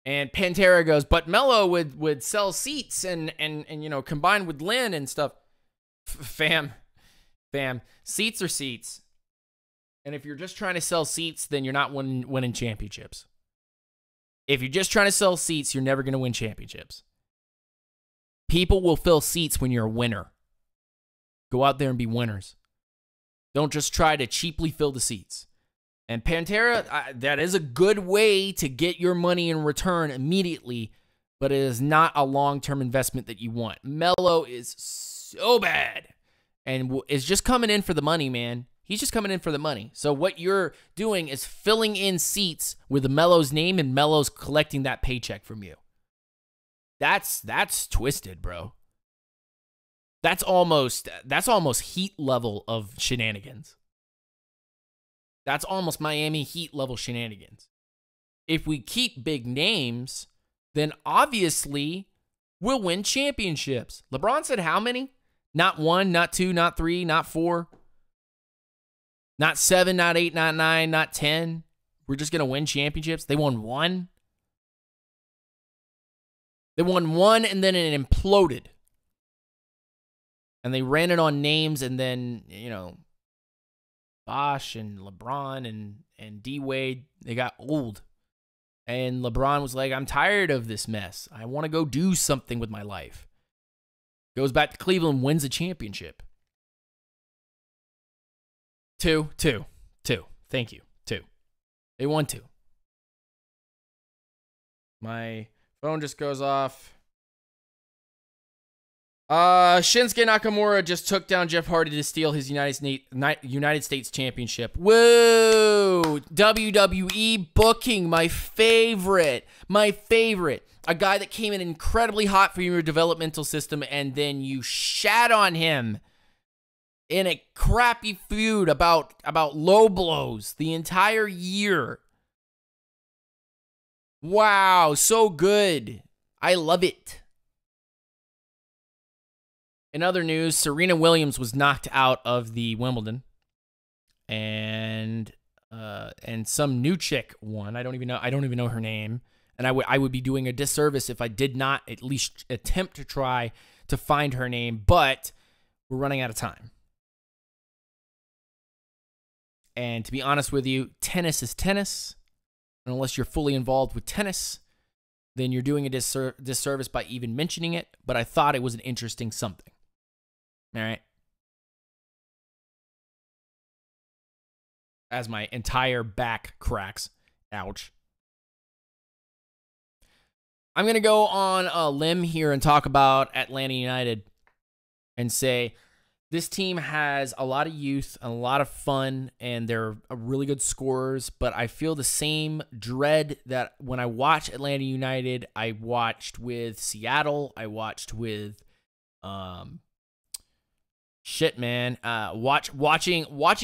And Pantera goes, but Melo would sell seats and you know, combine with Lynn and stuff. Fam, Fam, seats are seats. And if you're just trying to sell seats, then you're not winning championships. If you're just trying to sell seats, you're never going to win championships. People will fill seats when you're a winner. Go out there and be winners. Don't just try to cheaply fill the seats. And Pantera, that is a good way to get your money in return immediately, but it is not a long-term investment that you want. Melo is so bad and is just coming in for the money, man. He's just coming in for the money. So what you're doing is filling in seats with Melo's name, and Melo's collecting that paycheck from you. That's twisted, bro. That's almost Heat level of shenanigans. That's almost Miami Heat level shenanigans. If we keep big names, then obviously we'll win championships. LeBron said how many? Not 1, not 2, not 3, not 4. Not 7, not 8, not 9, not 10. We're just going to win championships. They won 1. They won 1 and then it imploded. And they ran it on names, and then, Bosh and LeBron and D-Wade, they got old. And LeBron was like, I'm tired of this mess. I want to go do something with my life. Goes back to Cleveland, wins a championship. 2. Thank you. 2. They won 2. My phone just goes off. Shinsuke Nakamura just took down Jeff Hardy to steal his United States Championship. Woo! WWE booking, my favorite. A guy that came in incredibly hot for your developmental system, and then you shat on him in a crappy feud about low blows the entire year. Wow, so good. I love it. In other news, Serena Williams was knocked out of the Wimbledon, and some new chick won. I don't even know her name, and I would be doing a disservice if I did not at least attempt to try to find her name. But we're running out of time, and to be honest with you, tennis is tennis, and unless you're fully involved with tennis, then you're doing a disservice by even mentioning it. But I thought it was an interesting something. All right. As my entire back cracks. Ouch. I'm going to go on a limb here and talk about Atlanta United and say this team has a lot of youth and a lot of fun, and they're really good scorers, but I feel the same dread that when I watch Atlanta United, I watched with Seattle, I watched with watching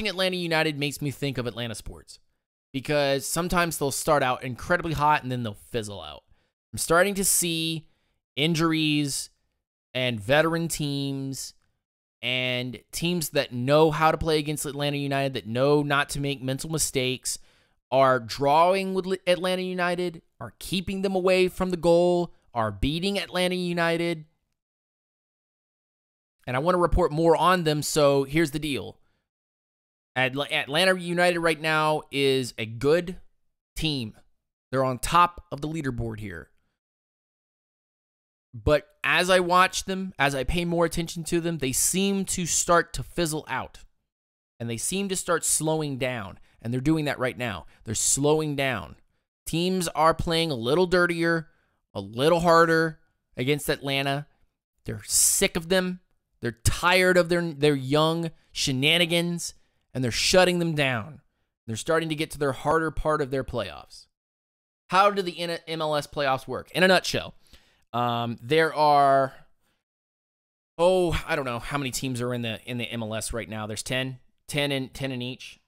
Atlanta United makes me think of Atlanta sports, because sometimes they'll start out incredibly hot and then they'll fizzle out. I'm starting to see injuries and veteran teams and teams that know how to play against Atlanta United, that know not to make mental mistakes, are drawing with Atlanta United, are keeping them away from the goal, are beating Atlanta United. And I want to report more on them, so here's the deal. Atlanta United right now is a good team. They're on top of the leaderboard here. But as I watch them, as I pay more attention to them, they seem to start to fizzle out. And they seem to start slowing down. And they're doing that right now. They're slowing down. Teams are playing a little dirtier, a little harder against Atlanta. They're sick of them. They're tired of their young shenanigans, and they're shutting them down. They're starting to get to their harder part of their playoffs. How do the MLS playoffs work? In a nutshell, there are, I don't know how many teams are in the MLS right now. There's 10 in each.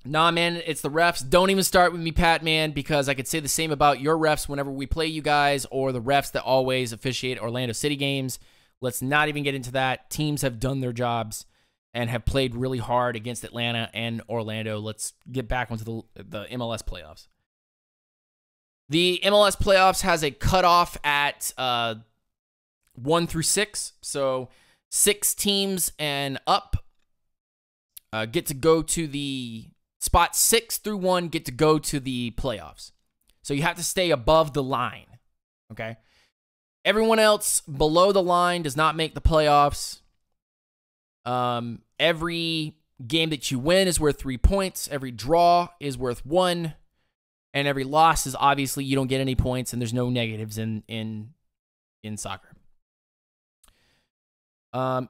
Nah, man, it's the refs. Don't even start with me, Pat, man, because I could say the same about your refs whenever we play you guys, or the refs that always officiate Orlando City games. Let's not even get into that. Teams have done their jobs and have played really hard against Atlanta and Orlando. Let's get back onto the MLS playoffs. The MLS playoffs has a cutoff at 1 through 6. So 6 teams and up get to go to the spot 6 through 1, get to go to the playoffs. So you have to stay above the line, okay? Everyone else below the line does not make the playoffs. Every game that you win is worth 3 points. Every draw is worth 1. And every loss is obviously you don't get any points, and there's no negatives in soccer.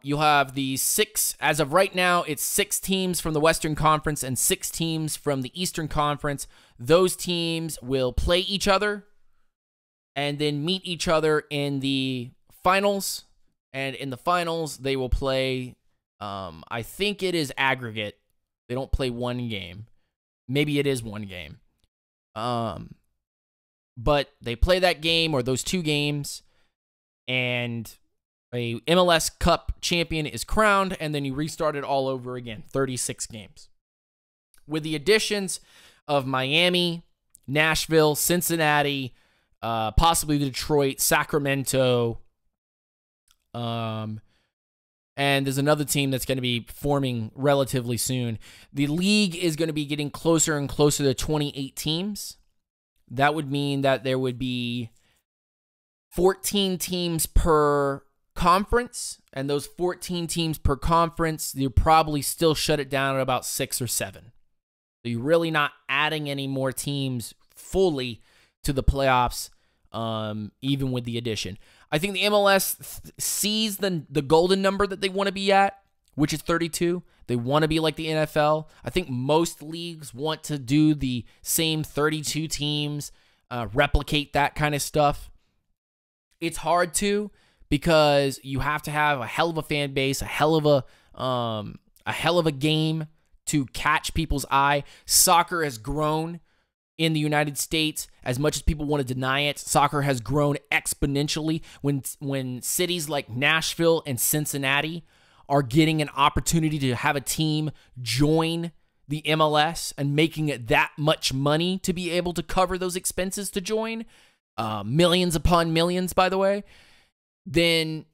You'll have the 6, as of right now, it's 6 teams from the Western Conference and 6 teams from the Eastern Conference. Those teams will play each other and then meet each other in the finals. And in the finals, they will play, I think it is aggregate. They don't play one game. Maybe it is one game. But they play that game or those 2 games, and a MLS Cup champion is crowned, and then you restart it all over again. 36 games. With the additions of Miami, Nashville, Cincinnati, possibly Detroit, Sacramento, and there's another team that's going to be forming relatively soon. The league is going to be getting closer and closer to 28 teams. That would mean that there would be 14 teams per conference, and those 14 teams per conference, you probably still shut it down at about 6 or 7. So you're really not adding any more teams fully to the playoffs, even with the addition. I think the MLS sees the golden number that they want to be at, which is 32. They want to be like the NFL. I think most leagues want to do the same 32 teams, replicate that kind of stuff. It's hard to, because you have to have a hell of a fan base, a hell of a game to catch people's eye. Soccer has grown in the United States. As much as people want to deny it, soccer has grown exponentially. When cities like Nashville and Cincinnati are getting an opportunity to have a team join the MLS and making it that much money to be able to cover those expenses to join, millions upon millions, by the way, then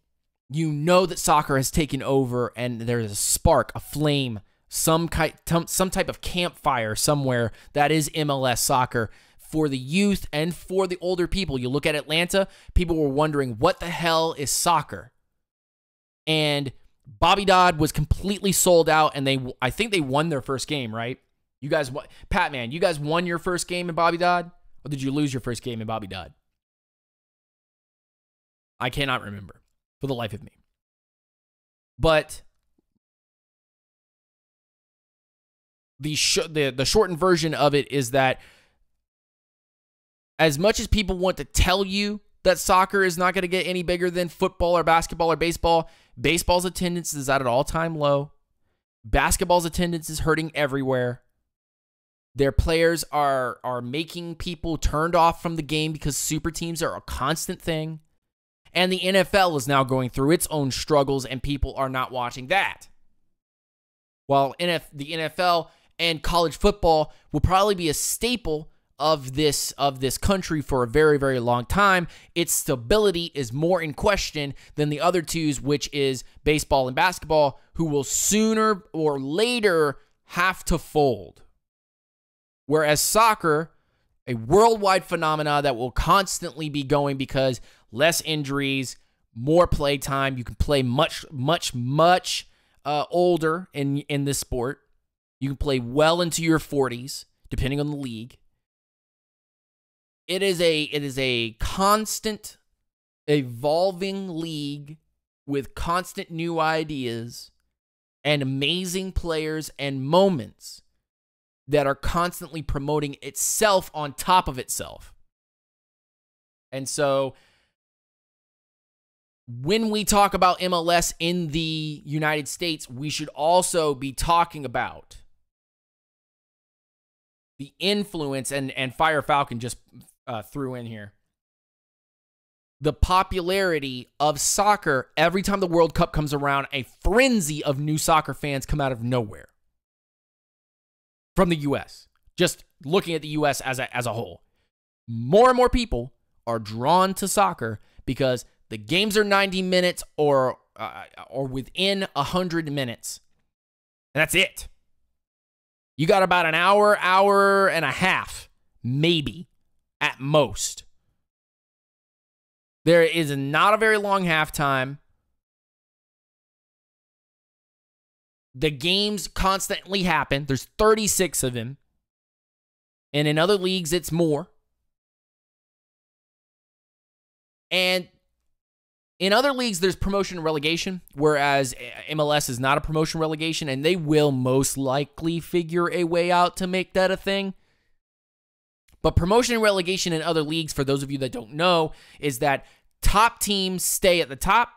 you know that soccer has taken over, and there's a spark, a flame, some type of campfire somewhere that is MLS soccer for the youth and for the older people. You look at Atlanta, people were wondering, what the hell is soccer? And Bobby Dodd was completely sold out, and I think they won their first game, right? You guys, Pat, man, you guys won your first game in Bobby Dodd? Or did you lose your first game in Bobby Dodd? I cannot remember for the life of me. But the shortened version of it is that as much as people want to tell you that soccer is not going to get any bigger than football or basketball or baseball, baseball's attendance is at an all-time low. Basketball's attendance is hurting everywhere. Their players are making people turned off from the game because super teams are a constant thing. And the NFL is now going through its own struggles, and people are not watching that. While the NFL and college football will probably be a staple of this country for a very, very long time, its stability is more in question than the other twos, which is baseball and basketball, who will sooner or later have to fold. Whereas soccer, a worldwide phenomena that will constantly be going because less injuries, more play time. You can play much older in this sport. You can play well into your 40s, depending on the league. It is a constant, evolving league with constant new ideas and amazing players and moments that are constantly promoting itself on top of itself. And so when we talk about MLS in the United States, we should also be talking about the influence, and Fire Falcon just threw in here, the popularity of soccer. Every time the World Cup comes around, a frenzy of new soccer fans come out of nowhere from the U.S. Just looking at the U.S. as a whole, more and more people are drawn to soccer because the games are 90 minutes or within 100 minutes. And that's it. You got about an hour, hour and a half, maybe, at most. There is not a very long halftime. The games constantly happen. There's 36 of them. And in other leagues, it's more. And in other leagues, there's promotion and relegation, whereas MLS is not a promotion relegation, and they will most likely figure a way out to make that a thing. But promotion and relegation in other leagues, for those of you that don't know, is that top teams stay at the top,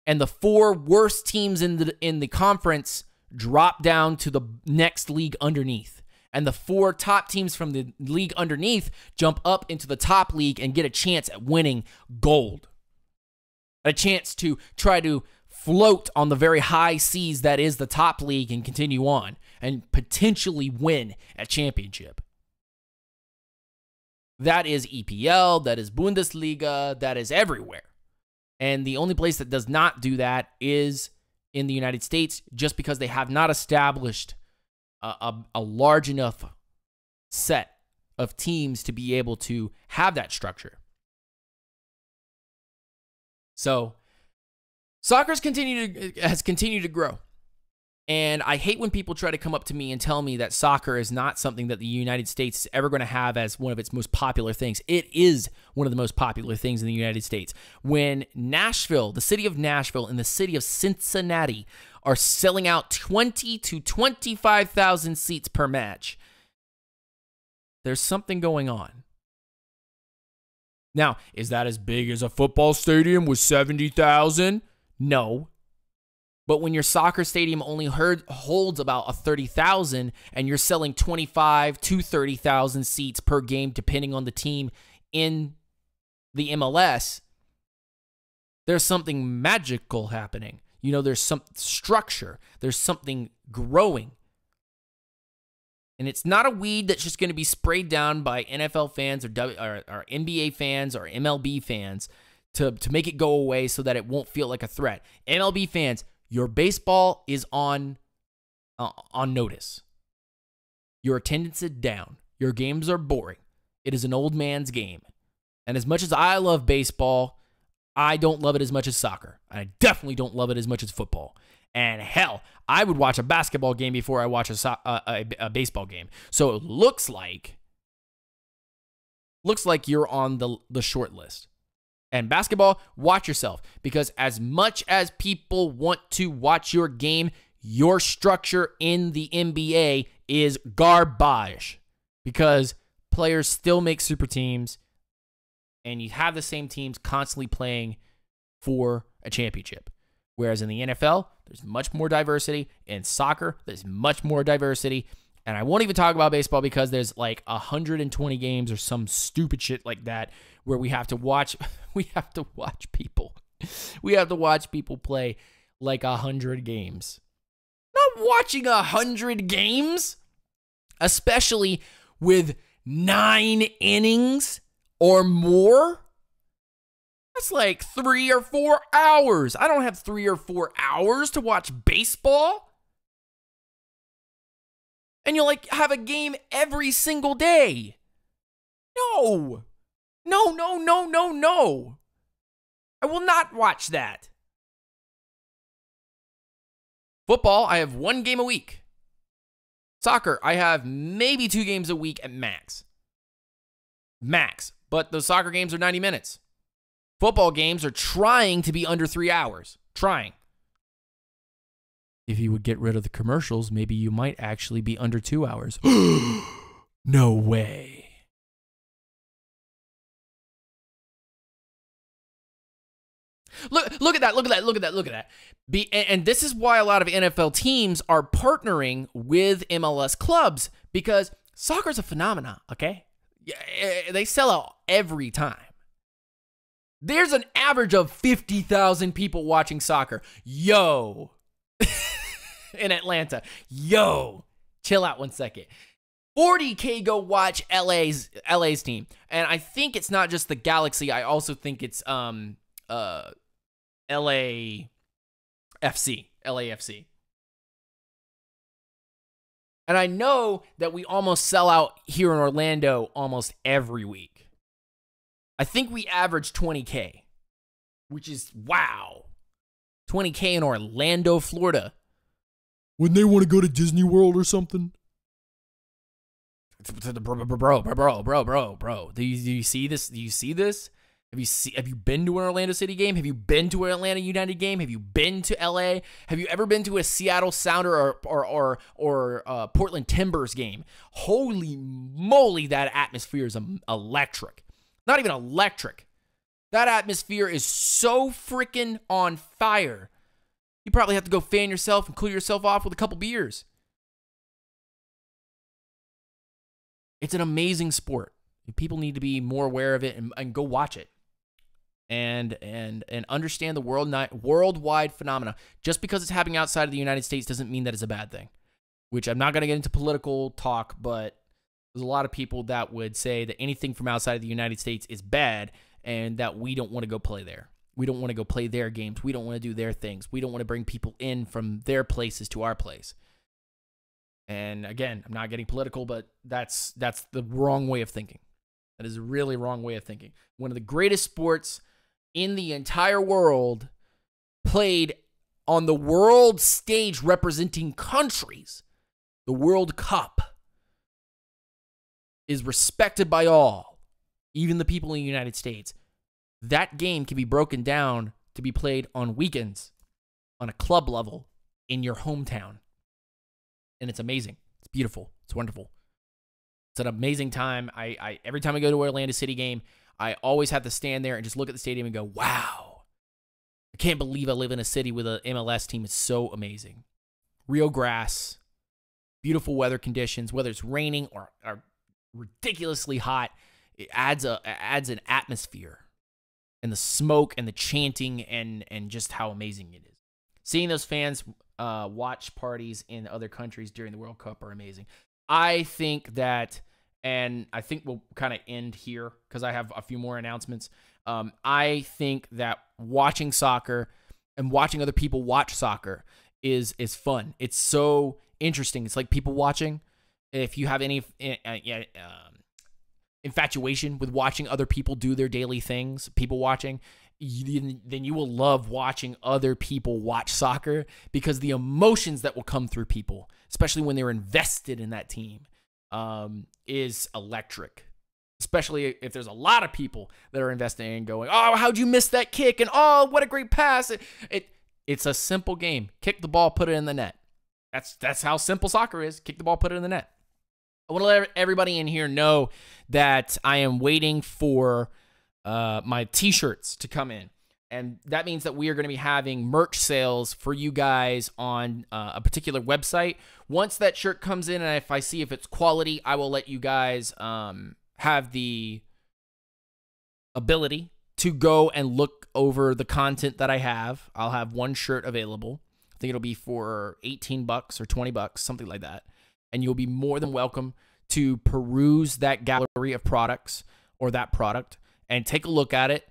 and the 4 worst teams in the conference drop down to the next league underneath. And the 4 top teams from the league underneath jump up into the top league and get a chance at winning gold. A chance to try to float on the very high seas that is the top league and continue on and potentially win a championship. That is EPL, that is Bundesliga, that is everywhere. And the only place that does not do that is in the United States, just because they have not established a large enough set of teams to be able to have that structure. So, soccer has continued to grow. And I hate when people try to come up to me and tell me that soccer is not something that the United States is ever going to have as one of its most popular things. It is one of the most popular things in the United States. When Nashville, the city of Nashville and the city of Cincinnati are selling out 20 to 25,000 seats per match, there's something going on. Now, is that as big as a football stadium with 70,000? No. But when your soccer stadium only holds about 30,000 and you're selling 25 to 30,000 seats per game, depending on the team in the MLS, there's something magical happening. You know, there's some structure. There's something growing. And it's not a weed that's just going to be sprayed down by NFL fans or NBA fans or MLB fans to make it go away so that it won't feel like a threat. MLB fans, your baseball is on notice. Your attendance is down. Your games are boring. It is an old man's game. And as much as I love baseball, I don't love it as much as soccer. I definitely don't love it as much as football. And hell, I would watch a basketball game before I watch a baseball game. So it looks like you're on the short list. And basketball, watch yourself, because as much as people want to watch your game, your structure in the NBA is garbage, because players still make super teams and you have the same teams constantly playing for a championship. Whereas in the NFL, there's much more diversity. In soccer, there's much more diversity. And I won't even talk about baseball because there's like 120 games or some stupid shit like that where we have to watch people. We have to watch people play like 100 games. Not watching 100 games, especially with 9 innings or more. That's like 3 or 4 hours. I don't have 3 or 4 hours to watch baseball. And you'll like have a game every single day. No. No. I will not watch that. Football, I have 1 game a week. Soccer, I have maybe 2 games a week at max. But those soccer games are 90 minutes. Football games are trying to be under 3 hours. Trying. If you would get rid of the commercials, maybe you might actually be under 2 hours. No way. Look at that. And this is why a lot of NFL teams are partnering with MLS clubs, because soccer's a phenomenon, okay? They sell out every time. There's an average of 50,000 people watching soccer. Yo. In Atlanta. Yo. Chill out one second. 40K go watch LA's team. And I think it's not just the Galaxy. I also think it's LAFC. And I know that we almost sell out here in Orlando almost every week. I think we average 20K, which is wow. 20K in Orlando, Florida. Wouldn't they want to go to Disney World or something? Bro. Do you see this? Do you see this? Have you been to an Orlando City game? Have you been to an Atlanta United game? Have you been to LA? Have you ever been to a Seattle Sounder or Portland Timbers game? Holy moly, that atmosphere is electric. Not even electric. That atmosphere is so freaking on fire. You probably have to go fan yourself and cool yourself off with a couple beers. It's an amazing sport. People need to be more aware of it and go watch it. And understand the worldwide phenomena. Just because it's happening outside of the United States doesn't mean that it's a bad thing. Which I'm not going to get into political talk, but there's a lot of people that would say that anything from outside of the United States is bad and that we don't want to go play there. We don't want to go play their games. We don't want to do their things. We don't want to bring people in from their places to our place. And again, I'm not getting political, but that's the wrong way of thinking. That is a really wrong way of thinking. One of the greatest sports in the entire world, played on the world stage representing countries, the World Cup, is respected by all, even the people in the United States. That game can be broken down to be played on weekends on a club level in your hometown. And it's amazing. It's beautiful. It's wonderful. It's an amazing time. I every time I go to an Orlando City game, I always have to stand there and just look at the stadium and go, wow. I can't believe I live in a city with an MLS team. It's so amazing. Real grass, beautiful weather conditions, whether it's raining or ridiculously hot, it adds an atmosphere. And the smoke and the chanting and just how amazing it is. Seeing those fans watch parties in other countries during the World Cup are amazing. I think that, and I think we'll kind of end here because I have a few more announcements. I think that watching soccer and watching other people watch soccer is fun. It's so interesting. It's like people watching. If you have any infatuation with watching other people do their daily things, people watching, then you will love watching other people watch soccer because the emotions that will come through people, especially when they're invested in that team, is electric. Especially if there's a lot of people that are invested in going, oh, how'd you miss that kick? And oh, what a great pass. It's a simple game. Kick the ball, put it in the net. That's how simple soccer is. Kick the ball, put it in the net. I want to let everybody in here know that I am waiting for my t-shirts to come in. And that means that we are going to be having merch sales for you guys on a particular website. Once that shirt comes in and if I see if it's quality, I will let you guys have the ability to go and look over the content that I have. I'll have one shirt available. I think it'll be for $18 or $20, something like that. And you'll be more than welcome to peruse that gallery of products or that product and take a look at it.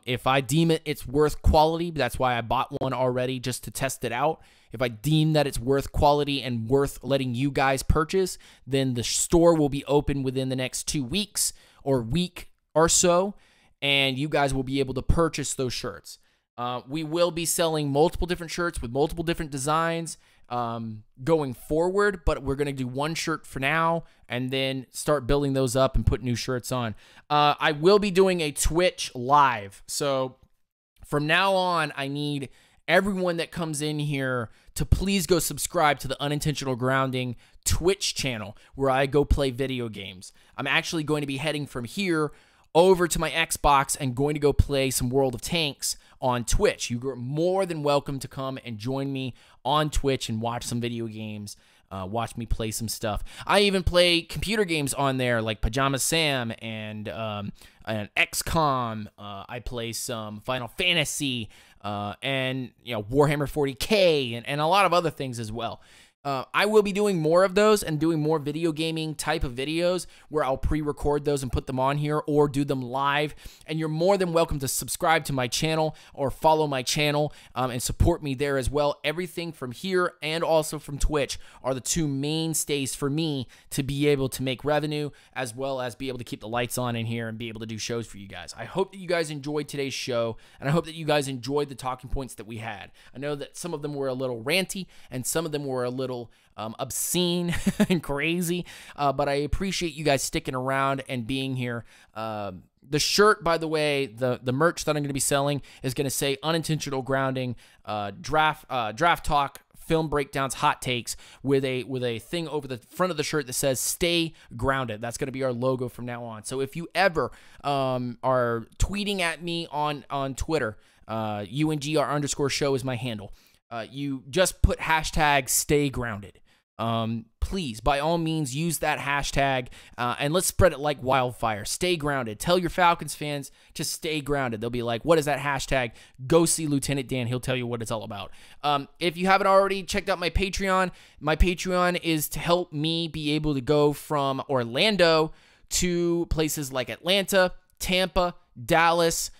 If I deem it's worth quality, that's why I bought one already just to test it out. If I deem that it's worth quality and worth letting you guys purchase, then the store will be open within the next 2 weeks or week or so, and you guys will be able to purchase those shirts. We will be selling multiple different shirts with multiple different designs going forward, but we're going to do one shirt for now and then start building those up and put new shirts on. I will be doing a Twitch live. So from now on, I need everyone that comes in here to please go subscribe to the Unintentional Grounding Twitch channel where I go play video games. I'm actually going to be heading from here over to my Xbox and going to go play some World of Tanks on Twitch. You're more than welcome to come and join me on Twitch and watch some video games, watch me play some stuff. I even play computer games on there like Pajama Sam and XCOM. I play some Final Fantasy and Warhammer 40K and a lot of other things as well. I will be doing more of those and doing more video gaming type of videos where I'll pre-record those and put them on here or do them live. And you're more than welcome to subscribe to my channel or follow my channel and support me there as well. Everything from here and also from Twitch are the two mainstays for me to be able to make revenue as well as be able to keep the lights on in here and be able to do shows for you guys. I hope that you guys enjoyed today's show, and I hope that you guys enjoyed the talking points that we had. I know that some of them were a little ranty and some of them were a little obscene and crazy, but I appreciate you guys sticking around and being here. The shirt, by the way, the merch that I'm going to be selling is going to say Unintentional Grounding, draft talk, film breakdowns, hot takes with a thing over the front of the shirt that says Stay Grounded. That's going to be our logo from now on. So if you ever are tweeting at me on Twitter, UNGR_show is my handle. You just put hashtag Stay Grounded. Please, by all means, use that hashtag and let's spread it like wildfire. Stay grounded. Tell your Falcons fans to stay grounded. They'll be like, what is that hashtag? Go see Lieutenant Dan. He'll tell you what it's all about. If you haven't already checked out my Patreon is to help me be able to go from Orlando to places like Atlanta, Tampa, Dallas,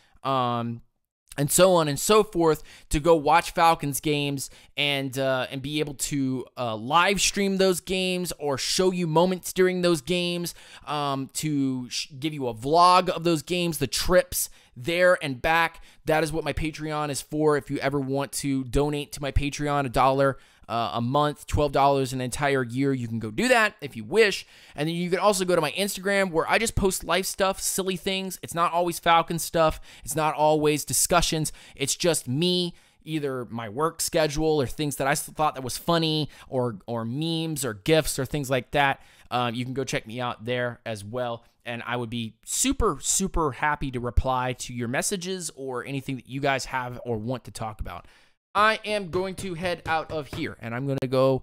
and so on and so forth, to go watch Falcons games and be able to live stream those games or show you moments during those games, to give you a vlog of those games, the trips there and back. That is what my Patreon is for. If you ever want to donate to my Patreon, $1 a month, $12 an entire year, you can go do that if you wish. And then you can also go to my Instagram where I just post life stuff, silly things. It's not always Falcon stuff. It's not always discussions. It's just me, either my work schedule or things that I thought that was funny, or memes or GIFs or things like that. You can go check me out there as well. And I would be super, super happy to reply to your messages or anything that you guys have or want to talk about. I am going to head out of here, and I'm going to go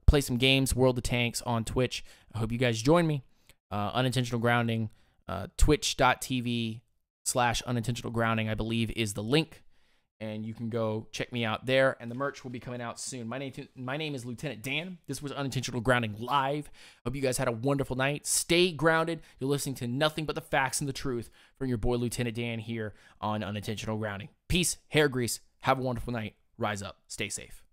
play some games, World of Tanks on Twitch. I hope you guys join me. Unintentional Grounding, twitch.tv/unintentional grounding, I believe, is the link. And you can go check me out there, and the merch will be coming out soon. My name is Lieutenant Dan. This was Unintentional Grounding Live. Hope you guys had a wonderful night. Stay grounded. You're listening to nothing but the facts and the truth from your boy Lieutenant Dan here on Unintentional Grounding. Peace, hair grease. Have a wonderful night. Rise up. Stay safe.